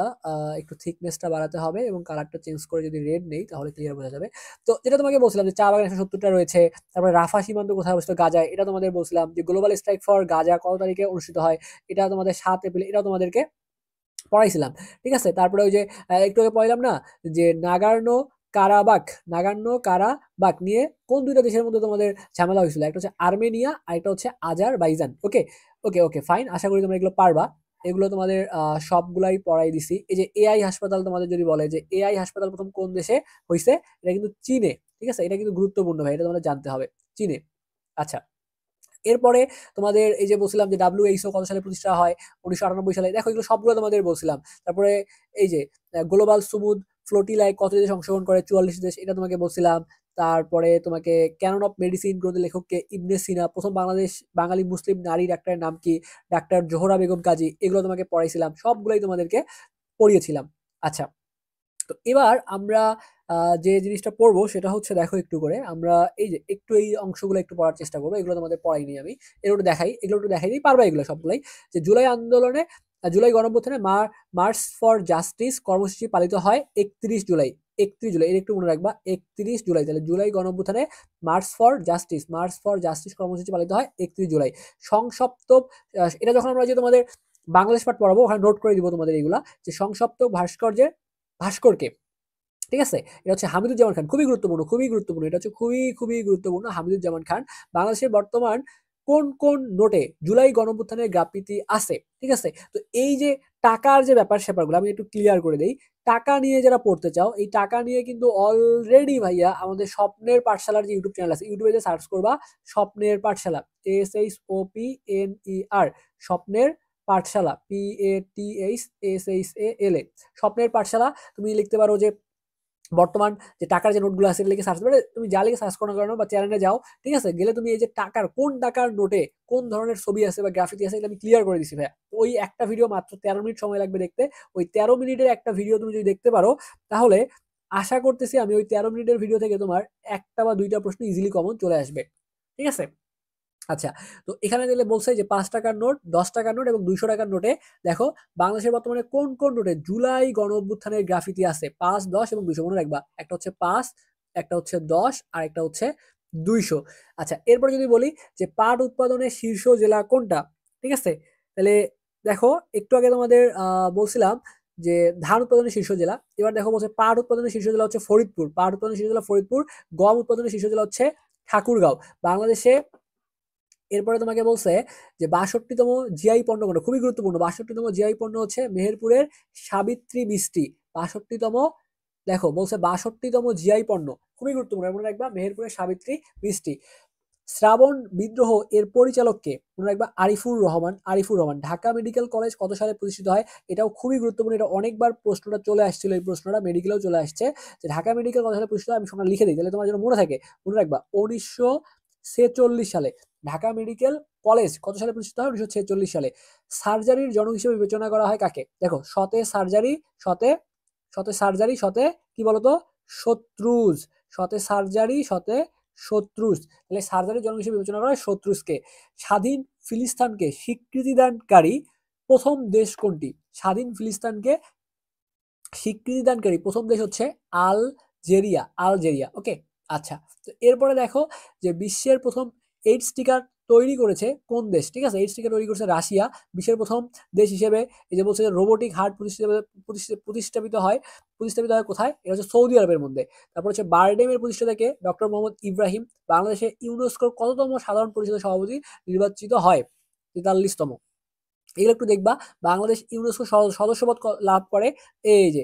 একটু থিকনেসটা বাড়াতে হবে এবং কালারটা চেঞ্জ করে যদি রেড নেই তাহলে ক্লিয়ার বোঝা যাবে। তো যেটা তোমাকে বলছিলাম যে চা বাগান 170টা রয়েছে। তারপরে রাফা সীমান্ত কোথায় অবস্থিত? গাজায়। এটা তোমাদের বলছিলাম যে গ্লোবাল স্ট্রাইক ফর গাজা কত তারিখে অনুষ্ঠিত হয়? এটা তোমাদের 7 এপ্রিল, এটা তোমাদেরকে পড়াইছিলাম। ঠিক আছে, তারপরে ওই যে একটু আগে পড়াইলাম না যে নাগার্নো কারাবাখ, নাগার্নো কারাবাখ নিয়ে কোন দুইটা দেশের মধ্যে তোমাদের ঝামেলা হয়েছিল? একটা হচ্ছে আর্মেনিয়া আর একটা হচ্ছে আজারবাইজান। ওকে ওকে ওকে ফাইন, আশা করি তোমরা এগুলো পারবা। এগুলো তোমাদের সবগুলাই পড়াই দিছি। এই যে এআই হাসপাতাল তোমাদের যদি বলে যে এআই হাসপাতাল প্রথম কোন দেশে হয়েছে? এটা কিন্তু চীনে। ঠিক আছে, এটা কিন্তু গুরুত্বপূর্ণ ভাই, এটা তোমাদের জানতে হবে, চীনে। আচ্ছা, এরপরে তোমাদের এই যে বলছিলাম যে WHO কত সালে প্রতিষ্ঠা হয়? 1998 সালে। দেখো এগুলো সবগুলো তোমাদের বলছিলাম। তারপরে এই যে গ্লোবাল সুমুদ ফ্লোটিলায় কত দেশ অংশগ্রহণ করে? 44 দেশ, এটা তোমাকে বলছিলাম। তারপরে তোমাকে ক্যানন অফ মেডিসিন গ্রন্থের লেখককে? ইবনে সিনা। প্রথম বাঙালি মুসলিম নারী ডাক্তারের নাম কি? ডাক্তার জোহরা বেগম কাজী। এগুলো তোমাকে পড়াইছিলাম, সবগুলোই তোমাদেরকে পড়িয়েছিলাম। আচ্ছা, তো এবার আমরা যে জিনিসটা পড়বো সেটা হচ্ছে, দেখো একটু করে আমরা এই যে একটু এই অংশগুলো একটু পড়ার চেষ্টা করবো। এগুলো তোমাদের পড়াইনি আমি, এগুলো একটু দেখাই, এগুলো একটু দেখাই দিই, পারবা এগুলো সবগুলাই। যে জুলাই আন্দোলনে, জুলাই গণঅভ্যুত্থানে মার্চ ফর জাস্টিস কর্মসূচি পালিত হয় 31 জুলাই। 31 জুলাই, এর একটু মনে রাখবা, 31 জুলাই। তাহলে জুলাই গণঅভ্যুত্থানে মার্চ ফর জাস্টিস কর্মসূচি পালিত হয় 31 জুলাই। সংসপ্তক, এটা যখন আমরা যে তোমাদের বাংলাদেশ পাঠ পড়াবো ওখানে নোট করে দিব তোমাদের এইগুলা, যে সংসপ্তক ভাস্কর্যের ভাস্করকে, ঠিক আছে, এটা হচ্ছে হামিদুজ্জামান খান। খুবই গুরুত্বপূর্ণ, খুবই গুরুত্বপূর্ণ, এটা হচ্ছে খুবই খুবই গুরুত্বপূর্ণ। হামিদুজ্জামান খান। বাংলাদেশের বর্তমান কোন কোন নোটে জুলাই গণঅভ্যুত্থানের গ্রাফিতি আছে, ঠিক আছে। তো এই যে টাকার যে ব্যাপার স্যাপারগুলো আমি একটু ক্লিয়ার করে দেই। টাকা নিয়ে যারা পড়তে চাও, এই টাকা নিয়ে কিন্তু অলরেডি ভাইয়া আমাদের স্বপ্নের পাঠশালার যে ইউটিউব চ্যানেল আছে, ইউটিউবে যে সার্চ করবা স্বপ্নের পাঠশালা, SHOPNER, স্বপ্নের পাঠশালা, PATHSHALA, স্বপ্নের পাঠশালা। তুমি লিখতে পারো যে বর্তমান যে টাকার যে নোটগুলো আছে লিখে সার্চ করে, তুমি যা লিখে সার্চ করানো বা চ্যানেলে যাও, ঠিক আছে, গেলে তুমি এই যে টাকার কোন টাকার নোটে কোন ধরনের ছবি আছে বা গ্রাফিতি আছে এটা আমি ক্লিয়ার করে দিছি ভাইয়া। ওই একটা ভিডিও মাত্র 13 মিনিট সময় লাগবে দেখতে। ওই 13 মিনিটের একটা ভিডিও তুমি যদি দেখতে পারো, তাহলে আশা করতেছি আমি ওই 13 মিনিটের ভিডিও থেকে তোমার একটা বা দুইটা প্রশ্ন ইজিলি কমন চলে আসবে, ঠিক আছে। আচ্ছা, তো এখানে দিলে বলছে যে 5 টাকার নোট, 10 টাকার নোট এবং 200 টাকার নোটে দেখো বাংলাদেশের বর্তমানে কোন কোন নোটে জুলাই গণ অভ্যুত্থানের গ্রাফিতি আছে, 5, 10 এবং 200 মনে রাখবা। একটা হচ্ছে 5, একটা হচ্ছে 10 আর একটা হচ্ছে 200। আচ্ছা, এরপর যদি বলি যে পাট উৎপাদনের শীর্ষ জেলা কোনটা, ঠিক আছে, তাহলে দেখো একটু আগে তোমাদের বলছিলাম যে ধান উৎপাদনের শীর্ষ জেলা। এবার দেখো বলছে পাট উৎপাদনের শীর্ষ জেলা হচ্ছে ফরিদপুর, পাট উৎপাদনের শীর্ষ জেলা ফরিদপুর। গম উৎপাদনের শীর্ষ জেলা হচ্ছে ঠাকুরগাঁও। বাংলাদেশে এরপরে তোমাকে বলছে যে 62তম জিআই পণ্য কোনটা, খুবই গুরুত্বপূর্ণ। 62তম জিআই পণ্য হচ্ছে মেহেরপুরের সাবিত্রী মিষ্টি। 62তম, দেখো বলছে 62তম জিআই পণ্য, খুবই গুরুত্বপূর্ণ, মনে রাখবা মেহেরপুরের সাবিত্রী মিষ্টি। শ্রাবণ বিদ্রোহ এর পরিচালককে, মনে রাখবা আরিফুর রহমান। ঢাকা মেডিকেল কলেজ কত সালে প্রতিষ্ঠিত হয়, এটাও খুবই গুরুত্বপূর্ণ। এটা অনেকবার প্রশ্নটা চলে আসছিল, এই প্রশ্নটা মেডিকেলেও চলে আসছে যে ঢাকা মেডিকেল কত সালে প্রতিষ্ঠিত হয়। আমি সঙ্গে লিখে দিই তাহলে তোমার জন্য মনে থাকে। মনে রাখবা 1946 সালে। ঢাকা মেডিকেল কলেজ কত সালে প্রতিষ্ঠিত হয়, 1946 সালে। সার্জারির জনক হিসেবে বিবেচনা করা হয় কাকে, দেখো শতে সার্জারি, শতে শতে সার্জারি, শতে কি বলতো শত্রুজ, শতে সার্জারি, শতে শত্রুজ। তাহলে সার্জারির জনক হিসেবে বিবেচনা করা হয় শত্রুজকে। স্বাধীন ফিলিস্তানকে স্বীকৃতিদানকারী প্রথম দেশ কোনটি, স্বাধীন ফিলিস্তানকে স্বীকৃতিদানকারী প্রথম দেশ হচ্ছে আলজেরিয়া। ওকে, আচ্ছা, তো এরপরে দেখো যে বিশ্বের প্রথম এইডস টিকা তৈরি করেছে কোন দেশ, ঠিক আছে, এইডস টিকা তৈরি করেছে রাশিয়া। বিশ্বের প্রথম দেশ হিসেবে এই যে বলছে যে রোবোটিক হার্ট প্রতিস্থাপিত হয় কোথায়, এটা হচ্ছে সৌদি আরবের মধ্যে। তারপর হচ্ছে বারডেমের প্রতিষ্ঠাতাকে ডক্টর মোহাম্মদ ইব্রাহিম। বাংলাদেশে ইউনেস্কোর কততম সাধারণ পরিষদের সভাপতি নির্বাচিত হয়, 43তম। এগুলো একটু দেখবা। বাংলাদেশ ইউনেস্কো সদস্যপদ লাভ করে, এই যে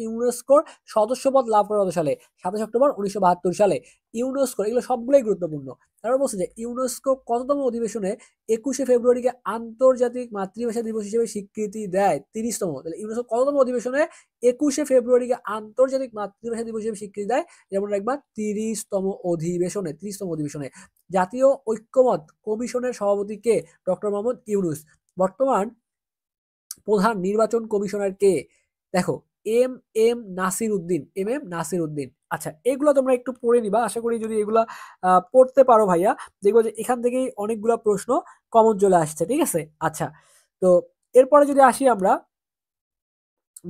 ইউনেস্কোর সদস্যপদ লাভ করে কত সালে, 27 অক্টোবর 1972 সালে। ইউনেস্কো, এগুলো সবগুলোই গুরুত্বপূর্ণ। তারপর বলছে যে ইউনেস্কো কততম অধিবেশনে 21 ফেব্রুয়ারিকে আন্তর্জাতিক মাতৃভাষা দিবস হিসেবে স্বীকৃতি দেয়, 30তম। তাহলে ইউনেস্কো কততম অধিবেশনে 21 ফেব্রুয়ারিকে আন্তর্জাতিক মাতৃভাষা দিবস হিসেবে স্বীকৃতি দেয়, যেমন একবার 30তম অধিবেশনে। জাতীয় ঐক্যমত কমিশনের সভাপতি কে, ডক্টর মোহাম্মদ ইউনূস। বর্তমান প্রধান নির্বাচন কমিশনার কে, দেখো এম এম নাসির উদ্দিন। আচ্ছা, এগুলো তোমরা একটু পড়ে নিবা, আশা করি যদি এগুলা পড়তে পারো ভাইয়া, দেখবো যে এখান থেকেই অনেকগুলা প্রশ্ন কমন চলে আসছে, ঠিক আছে। আচ্ছা, তো এরপরে যদি আসি আমরা,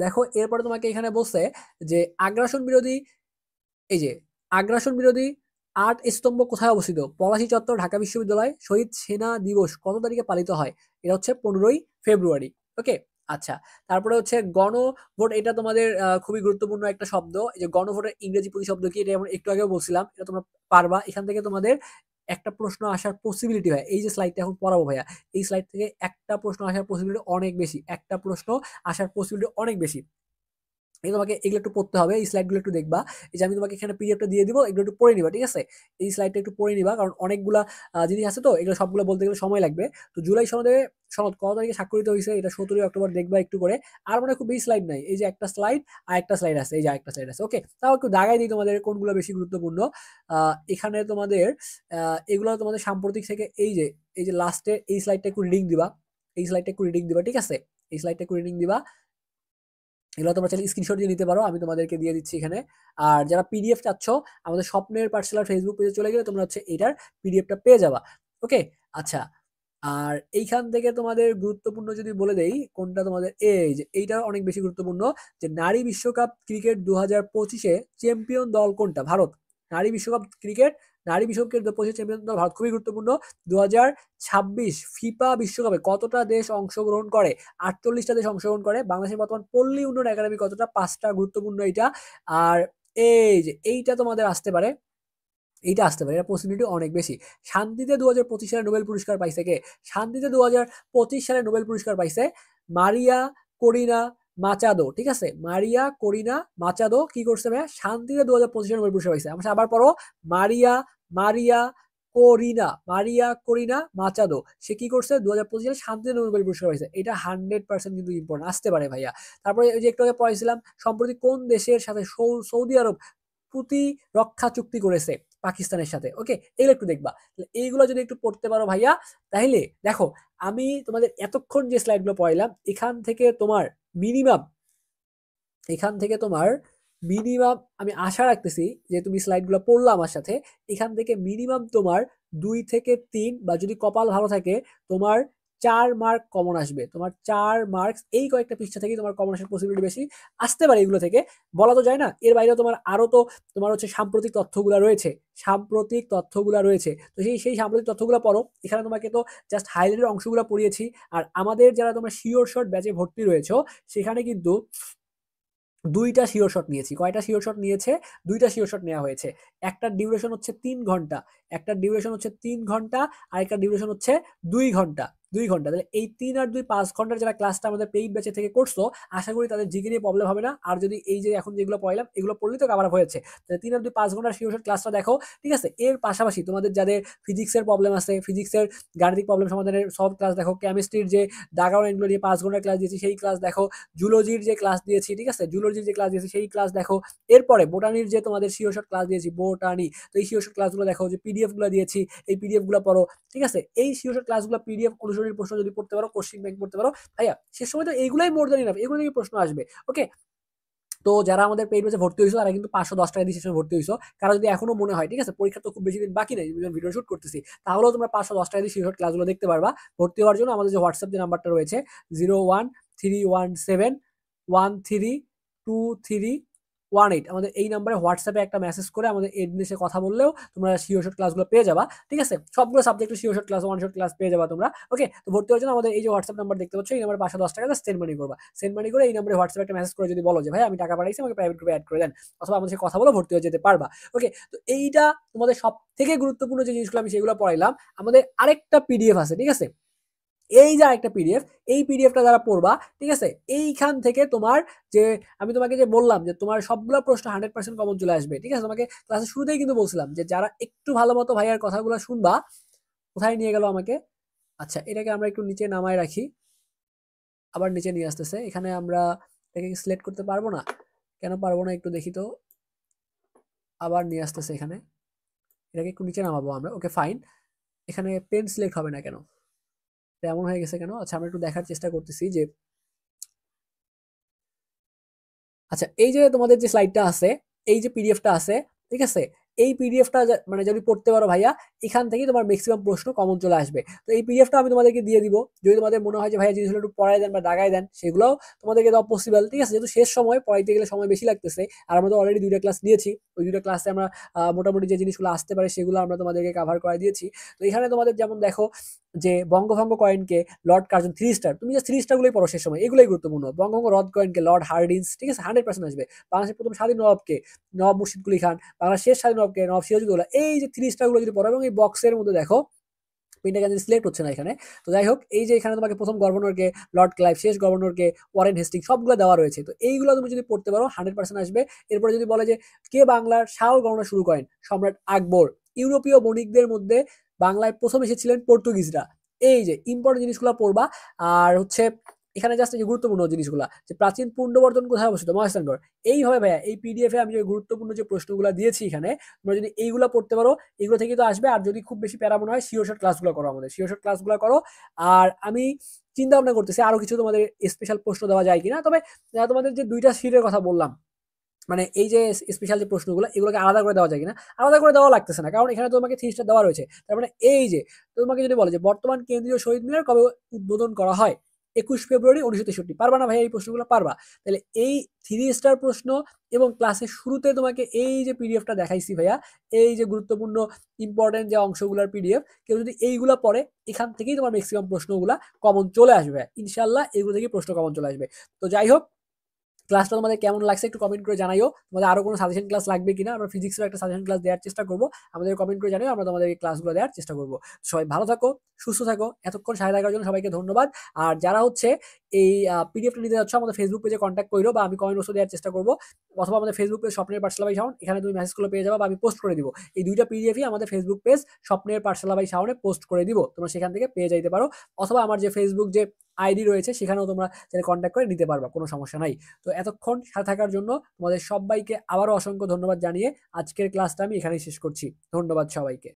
দেখো এরপরে তোমাকে এখানে বলছে যে এই যে আগ্রাসন বিরোধী 8 স্তম্ভ কোথায় অবস্থিত, পলাশী চত্বর, ঢাকা বিশ্ববিদ্যালয়। শহীদ সেনা দিবস কত তারিখে পালিত হয়, এটা হচ্ছে 15 ফেব্রুয়ারি। ওকে, আচ্ছা, তারপরে হচ্ছে গণভোট, এটা তোমাদের খুবই গুরুত্বপূর্ণ একটা শব্দ। এই যে গণভোটের ইংরেজি প্রতিশব্দ কি, এটা আমরা একটু আগেও বলছিলাম, এটা তোমরা পারবা। এখান থেকে তোমাদের একটা প্রশ্ন আসার পসিবিলিটি হয়, এই যে স্লাইডটা এখন পড়াবো ভাইয়া, এই স্লাইড থেকে একটা প্রশ্ন আসার পসিবিলিটি অনেক বেশি, একটা প্রশ্ন আসার পসিবিলিটি অনেক বেশি। এই তোমাকে এগুলো একটু পড়তে হবে, এই স্লাইডগুলো একটু দেখবা। এই যে আমি তোমাকে এখানে পিডিএফটা দিয়ে দিব, এগুলো একটু পড়ে নিবা, ঠিক আছে। এই স্লাইডটা একটু পড়ে নিবা, কারণ অনেকগুলা জিনিস আছে, তো এগুলো সবগুলো বলতে গেলে সময় লাগবে। তো জুলাই সনদ কত তারিখে স্বাক্ষরিত হয়েছে, এটা 17 অক্টোবর, দেখবা একটু করে। আর মানে খুব বেশি স্লাইড নাই, এই যে একটা স্লাইড আর একটা স্লাইড আছে, এই যে একটা স্লাইড আছে। ওকে, তাও একটু দাগাই দিই তোমাদের কোনগুলো বেশি গুরুত্বপূর্ণ। এখানে তোমাদের এগুলো তোমাদের সাম্প্রতিক থেকে, এই যে লাস্টে এই স্লাইডটা একটু রিডিং দিবা, ঠিক আছে, এই স্লাইডটা একটু রিডিং দিবা। এগুলো তোমরা চাইলে স্ক্রিনশট দিয়ে নিতে পারো, আমি তোমাদেরকে দিয়ে দিচ্ছি এখানে। আর যারা পিডিএফ চাচ্ছ, আমাদের স্বপ্নের পাঠশালার ফেসবুক পেজে চলে গেলে তোমরা হচ্ছে এটার পিডিএফটা পেয়ে যাবা। ওকে, আচ্ছা, আর এইখান থেকে তোমাদের গুরুত্বপূর্ণ যদি বলে দেই কোনটা তোমাদের, এই যে এইটা অনেক বেশি গুরুত্বপূর্ণ, যে নারী বিশ্বকাপ ক্রিকেট 2025-এ চ্যাম্পিয়ন দল কোনটা? ভারত। নারী বিশ্বকাপ ক্রিকেট, নারী বিশ্বকাপ 2025 চ্যাম্পিয়ন দল ভারত, খুবই গুরুত্বপূর্ণ। 2026 ফিফা বিশ্বকাপে কতটা দেশ অংশগ্রহণ করে? 48টা দেশ অংশগ্রহণ করে। বাংলাদেশের বর্তমান পল্লী উন্নয়ন একাডেমি কতটা? 5টা, গুরুত্বপূর্ণ এইটা। আর এই যে এইটা তোমাদের আসতে পারে, এইটা আসতে পারে, এটা পসিবিলিটি অনেক বেশি। শান্তিতে 2025 সালে নোবেল পুরস্কার পাইছে কে? শান্তিতে 2025 সালে নোবেল পুরস্কার পাইছে মারিয়া করিনা মাচাদো, ঠিক আছে? মারিয়া করিনা মাচাদো কি করছে ভাইয়া? শান্তিতে 2025 সালে নোবেল পুরস্কার পাইছে। আমরা আবার পড়ো, মারিয়া মারিয়া মারিয়া করিনা মাচাদো, সে কি করছে? 2025 সালে শান্তিতে নোবেল পুরস্কার পাইছে। এটা 100% কিন্তু ইম্পর্টেন্ট, আসতে পারে ভাইয়া। তারপরে ওই যে একটু আগে পড়াইছিলাম, সম্প্রতি কোন দেশের সাথে সৌদি আরব প্রতিরক্ষা চুক্তি করেছে পাকিস্তানের সাথে? ওকে, এগুলো একটু দেখবা। এইগুলো যদি একটু পড়তে পারো ভাইয়া, তাহলে দেখো আমি তোমাদের এতক্ষণ যে স্লাইডগুলো পড়াইলাম, এখান থেকে তোমার মিনিমাম, এখান থেকে তোমার মিনিমাম আমি আশা রাখতেছি যে তুমি স্লাইডগুলো পড়লা আমার সাথে, এখান থেকে মিনিমাম তোমার 2 থেকে 3, বা যদি কপাল ভালো থাকে তোমার 4 মার্ক কমন আসবে। তোমার 4 মার্ক এই কয়েকটা পৃষ্ঠা থেকে তোমার কমন আসার পসিবিলিটি বেশি, আসতে পারে। এগুলো থেকে বলা তো যায় না। এর বাইরেও তোমার আরো তো তোমার হচ্ছে সাম্প্রতিক তথ্যগুলো রয়েছে, সাম্প্রতিক তথ্যগুলো রয়েছে। তো সেই সাম্প্রতিক তথ্যগুলো পড়ো। এখানে তোমাকে তো জাস্ট হাইলাইটের অংশগুলো পড়িয়েছি। আর আমাদের যারা তোমরা শিওর শর্ট ব্যাচে ভর্তি রয়েছে, সেখানে কিন্তু 2টা শিওর শট নিয়েছি। কয়টা শিওর শট নিয়েছে? 2টা শিওর শট নেওয়া হয়েছে। একটার ডিউরেশন হচ্ছে 3 ঘন্টা, একটার ডিউরেশন হচ্ছে 3 ঘন্টা, আর একটা ডিউরেশন হচ্ছে 2 ঘন্টা। 2 ঘন্টা, তাহলে এই 3 আর 2 5 ঘন্টার যারা ক্লাসটা আমাদের পেইড ব্যাচে থেকে করছো, আশা করি তাদের জিকে নিয়ে প্রবলেম হবে না। আর যদি এই যে এখন যেগুলো পড়াইলাম এগুলো পড়লেই তো কাভার আপ হয়েছে। তাহলে 3 আর 2 5 ঘন্টার শিওর শট ক্লাসটা দেখো, ঠিক আছে? এর পাশাপাশি তোমাদের যাদের ফিজিক্সের প্রবলেম আছে, ফিজিক্সের গাণিতিক প্রবলেম সমাধানের সব ক্লাস দেখো। কেমিস্ট্রির যে ডাগার এগুলো নিয়ে 5 ঘন্টার ক্লাস দিয়েছি, সেই ক্লাস দেখো। জুলজির যে ক্লাস দিয়েছি, ঠিক আছে, জুলজির যে ক্লাস দিয়েছি সেই ক্লাস দেখো। এরপরে বোটানির যে তোমাদের শিওর শর্ট ক্লাস দিয়েছি, বোটানি, তো এই শিওর শর্ট ক্লাসগুলো দেখো। যে পিডিএফ গুলো দিয়েছি, এই পিডিএফ গুলো পড়ো, ঠিক আছে? এই শিওর শর্ট ক্লাসগুলো পিডিএফ অনুসরণের প্রশ্ন যদি পড়তে পারো, কোশ্চেন ব্যাংক পড়তে পারো ভাইয়া, শেষ সময় তো এইগুলাই মোর দেন ইনাফ, এগুলো থেকে প্রশ্ন আসবে। ওকে, তো যারা আমাদের পেইড ব্যাচে ভর্তি হয়েছো তারা কিন্তু 510 টাকা দিয়ে শেষে ভর্তি হয়েছো। কারণ যদি এখনো মনে হয়, ঠিক আছে, পরীক্ষা তো খুব বেশি দিন বাকি নেই, ভিডিও শুট করতেছি, তাহলেও তোমরা 510 টাকা দিয়ে শিওর ক্লাসগুলো দেখতে পারবা। ভর্তি হওয়ার জন্য আমাদের যে হোয়াটসঅ্যাপ যে নাম্বারটা রয়েছে 01317132318, আমাদের এই নাম্বারে হোয়াটসঅ্যাপে একটা মেসেজ করে আমাদের এডমিনের সাথে কথা বললেও তোমরা শিওর শর্ট ক্লাসগুলো পেয়ে যাবা, ঠিক আছে? সবগুলো সাবজেক্টের sure short class, one short class পেয়ে যাবা তোমরা। ওকে, তো ভর্তি হওয়ার জন্য আমাদের এই যে হোয়াটসঅ্যাপ নাম্বার দেখতে পাচ্ছ, এই নাম্বারে 510 টাকা সেন্ড মানি করবা। সেন্ড মানি করে এই নাম্বারে হোয়াটসঅ্যাপে একটা মেসেজ করে যদি বলো যে ভাই আমি টাকা পাঠাইছি, আমাকে প্রাইভেট গ্রুপে অ্যাড করে দেন, অথবা আমাদের সাথে কথা বলে ভর্তি হয়ে যেতে পারবা। ওকে, তো এইটা তোমাদের সব থেকে গুরুত্বপূর্ণ যে জিনিসগুলো আমি সেগুলো পড়াইলাম। আমাদের আরেকটা পিডিএফ আছে, ঠিক আছে? এই যে একটা পিডিএফ, এই পিডিএফটা যারা পড়বা, ঠিক আছে, এইখান থেকে তোমার যে আমি তোমাকে যে বললাম যে তোমার সবগুলো প্রশ্ন 100% কমন চলে আসবে, ঠিক আছে? তোমাকে ক্লাসের শুরুতেই কিন্তু বলছিলাম যে যারা একটু ভালো মতো ভাইয়ার কথাগুলো শুনবা। কোথায় নিয়ে গেল আমাকে? আচ্ছা, এটাকে আমরা একটু নিচে নামায় রাখি, আবার নিচে নিয়ে আসতেছে। এখানে আমরা এটাকে সিলেক্ট করতে পারবো না, কেন পারবো না একটু দেখি তো। আবার নিয়ে আসতেছে এখানে, এটাকে একটু নিচে নামাবো আমরা। ওকে ফাইন, এখানে পেন সিলেক্ট হবে না কেন? এমন হয়ে গেছে কেন? আচ্ছা, আমরা একটু দেখার চেষ্টা করতেছি যে, আচ্ছা এই যে তোমাদের যে স্লাইডটা আছে, এই যে পিডিএফটা আছে, ঠিক আছে, এই পিডিএফটা মানে যদি পড়তে পারো ভাইয়া, এখান থেকে তোমার ম্যাক্সিমাম প্রশ্ন কমন চলে আসবে। তো এই পিডিএফটা আমি তোমাদেরকে দিয়ে দিব। যদি তোমাদের মনে হয় যে ভাইয়া জিনিসগুলো একটু পড়াই দেন বা দাগাই দেন, সেগুলোও তোমাদেরকে দেওয়া পসিবল, ঠিক আছে? যেহেতু শেষ সময় পড়াইতে গেলে সময় বেশি লাগতেছে, আর আমরা তো অলরেডি 2টা ক্লাস নিয়েছি, ওই 2টা ক্লাসে আমরা মোটামুটি যে জিনিসগুলো আসতে পারে সেগুলো আমরা তোমাদেরকে কাভার করে দিয়েছি। তো এখানে তোমাদের যেমন দেখো যে বঙ্গভঙ্গ কয়েনকে লর্ড কার্জন 3 স্টার, তুমি যে 3 স্টার গুলোই পড়ো শেষ সময়, এগুলোই গুরুত্বপূর্ণ। বঙ্গভঙ্গ রদ কয়েনকে লর্ড হার্ডিন্স, ঠিক আছে, 100% আসবে। বাংলাদেশের প্রথম স্বাধীন নবাবকে নবাব মুর্শিদ কুলি খান, বাংলাদেশের শেষ স্বাধীন নবাবকে নবাব সিরাজউদ্দৌলা। এই যে 3 স্টার গুলো যদি পড়ো, এবং এই বক্সের মধ্যে দেখো পিনটা কেন সিলেক্ট হচ্ছে না এখানে। তো যাই হোক, এই যে এখানে তোমাকে প্রথম গভর্নরকে লর্ড ক্লাইভ, শেষ গভর্নরকে ওয়ারেন হেস্টিং, সবগুলো দেওয়া রয়েছে। তো এইগুলো তুমি যদি পড়তে পারো 100% আসবে। এরপরে যদি বলে যে কে বাংলার শাসন গণনা শুরু করেন? সম্রাট আকবর। ইউরোপীয় বণিকদের মধ্যে বাংলায় প্রথম এসেছিলেন পর্তুগিজরা। এই যে ইম্পর্টেন্ট জিনিসগুলো পড়বা। আর হচ্ছে এখানে জাস্ট এই যে গুরুত্বপূর্ণ জিনিসগুলো, যে প্রাচীন পুণ্ড্যবর্ধন কোথায় অবস্থিত? মহেস্থানগড়। এইভাবে ভাইয়া এই পিডিএফ এ আমি যে গুরুত্বপূর্ণ যে প্রশ্নগুলো দিয়েছি এখানে, তোমরা যদি এইগুলো পড়তে পারো, এগুলো থেকে তো আসবে। আর যদি খুব বেশি প্যারা মনে হয়, শিওর শর্ট ক্লাসগুলো করো, আমাদের শিওর শর্ট ক্লাসগুলো করো। আর আমি চিন্তা ভাবনা করতেছি আরো কিছু তোমাদের স্পেশাল প্রশ্ন দেওয়া যায় কিনা। তবে তোমাদের যে 2টা সিটের কথা বললাম, মানে এই যে স্পেশাল যে প্রশ্নগুলো এগুলোকে আলাদা করে দেওয়া যায় কিনা, আলাদা করে দেওয়া লাগতেছে না, কারণ এখানে তোমাকে 3 স্টার দেওয়া রয়েছে। তার মানে এই যে তোমাকে যদি বলে যে বর্তমান কেন্দ্রীয় শহীদ মিনার কবে উদ্বোধন করা হয়, 21 ফেব্রুয়ারি 1963, পারবা না ভাই এই প্রশ্নগুলো? পারবা। তাহলে এই 3 স্টার প্রশ্ন এবং ক্লাসের শুরুতে তোমাকে এই যে পিডিএফটা দেখাইছি ভাইয়া, এই যে গুরুত্বপূর্ণ ইম্পর্টেন্ট যে অংশগুলোর পিডিএফ, কেউ যদি এইগুলা পড়ে এখান থেকেই তোমার ম্যাক্সিমাম প্রশ্নগুলা কমন চলে আসবে ইনশাল্লাহ, এগুলো থেকে প্রশ্ন কমন চলে আসবে। তো যাই হোক, ক্লাসটা তোমাদের কেমন লাগছে একটু কমেন্ট করে জানাইও। তোমাদের আরো কোনো সাজেশন ক্লাস লাগবে কিনা, আমরা ফিজিক্সের একটা সাজেশন ক্লাস দেওয়ার চেষ্টা করবো, আমাদের কমেন্ট করে জানিও, আমরা তোমাদের এই ক্লাসগুলো দেওয়ার চেষ্টা করবো। সবাই ভালো থাকো, সুস্থ থাকো, এতক্ষণ সাথে থাকার জন্য সবাইকে ধন্যবাদ। আর যারা হচ্ছে এই পিডিএফটা নিতে যাচ্ছ, আমাদের ফেসবুক পেজে কন্ট্যাক্ট করো, বা আমি কমেন্ট বক্সে দেওয়ার চেষ্টা করবো, অথবা আমাদের ফেসবুক পেজ স্বপ্নের পাঠশালা বাই শাওন, এখানে তুমি মেসেজগুলো পেয়ে যাবে বা আমি পোস্ট করে দিব। এই দুইটা পিডিএফই আমাদের ফেসবুক পেজ স্বপ্নের পাঠশালা বাই শাওনে পোস্ট করে দিব, তোমরা সেখান থেকে পেয়ে যাইতে পারো, অথবা আমার যে ফেসবুক যে আইডি রয়েছে সেখানেও তোমরা কন্ট্যাক্ট করে নিতে পারবা, কোনো সমস্যা নাই। তো এতক্ষণ সাথে থাকার জন্য তোমাদের সবাইকে আবারও অসংখ্য ধন্যবাদ জানিয়ে আজকের ক্লাসটা আমি এখানেই শেষ করছি। ধন্যবাদ সবাইকে।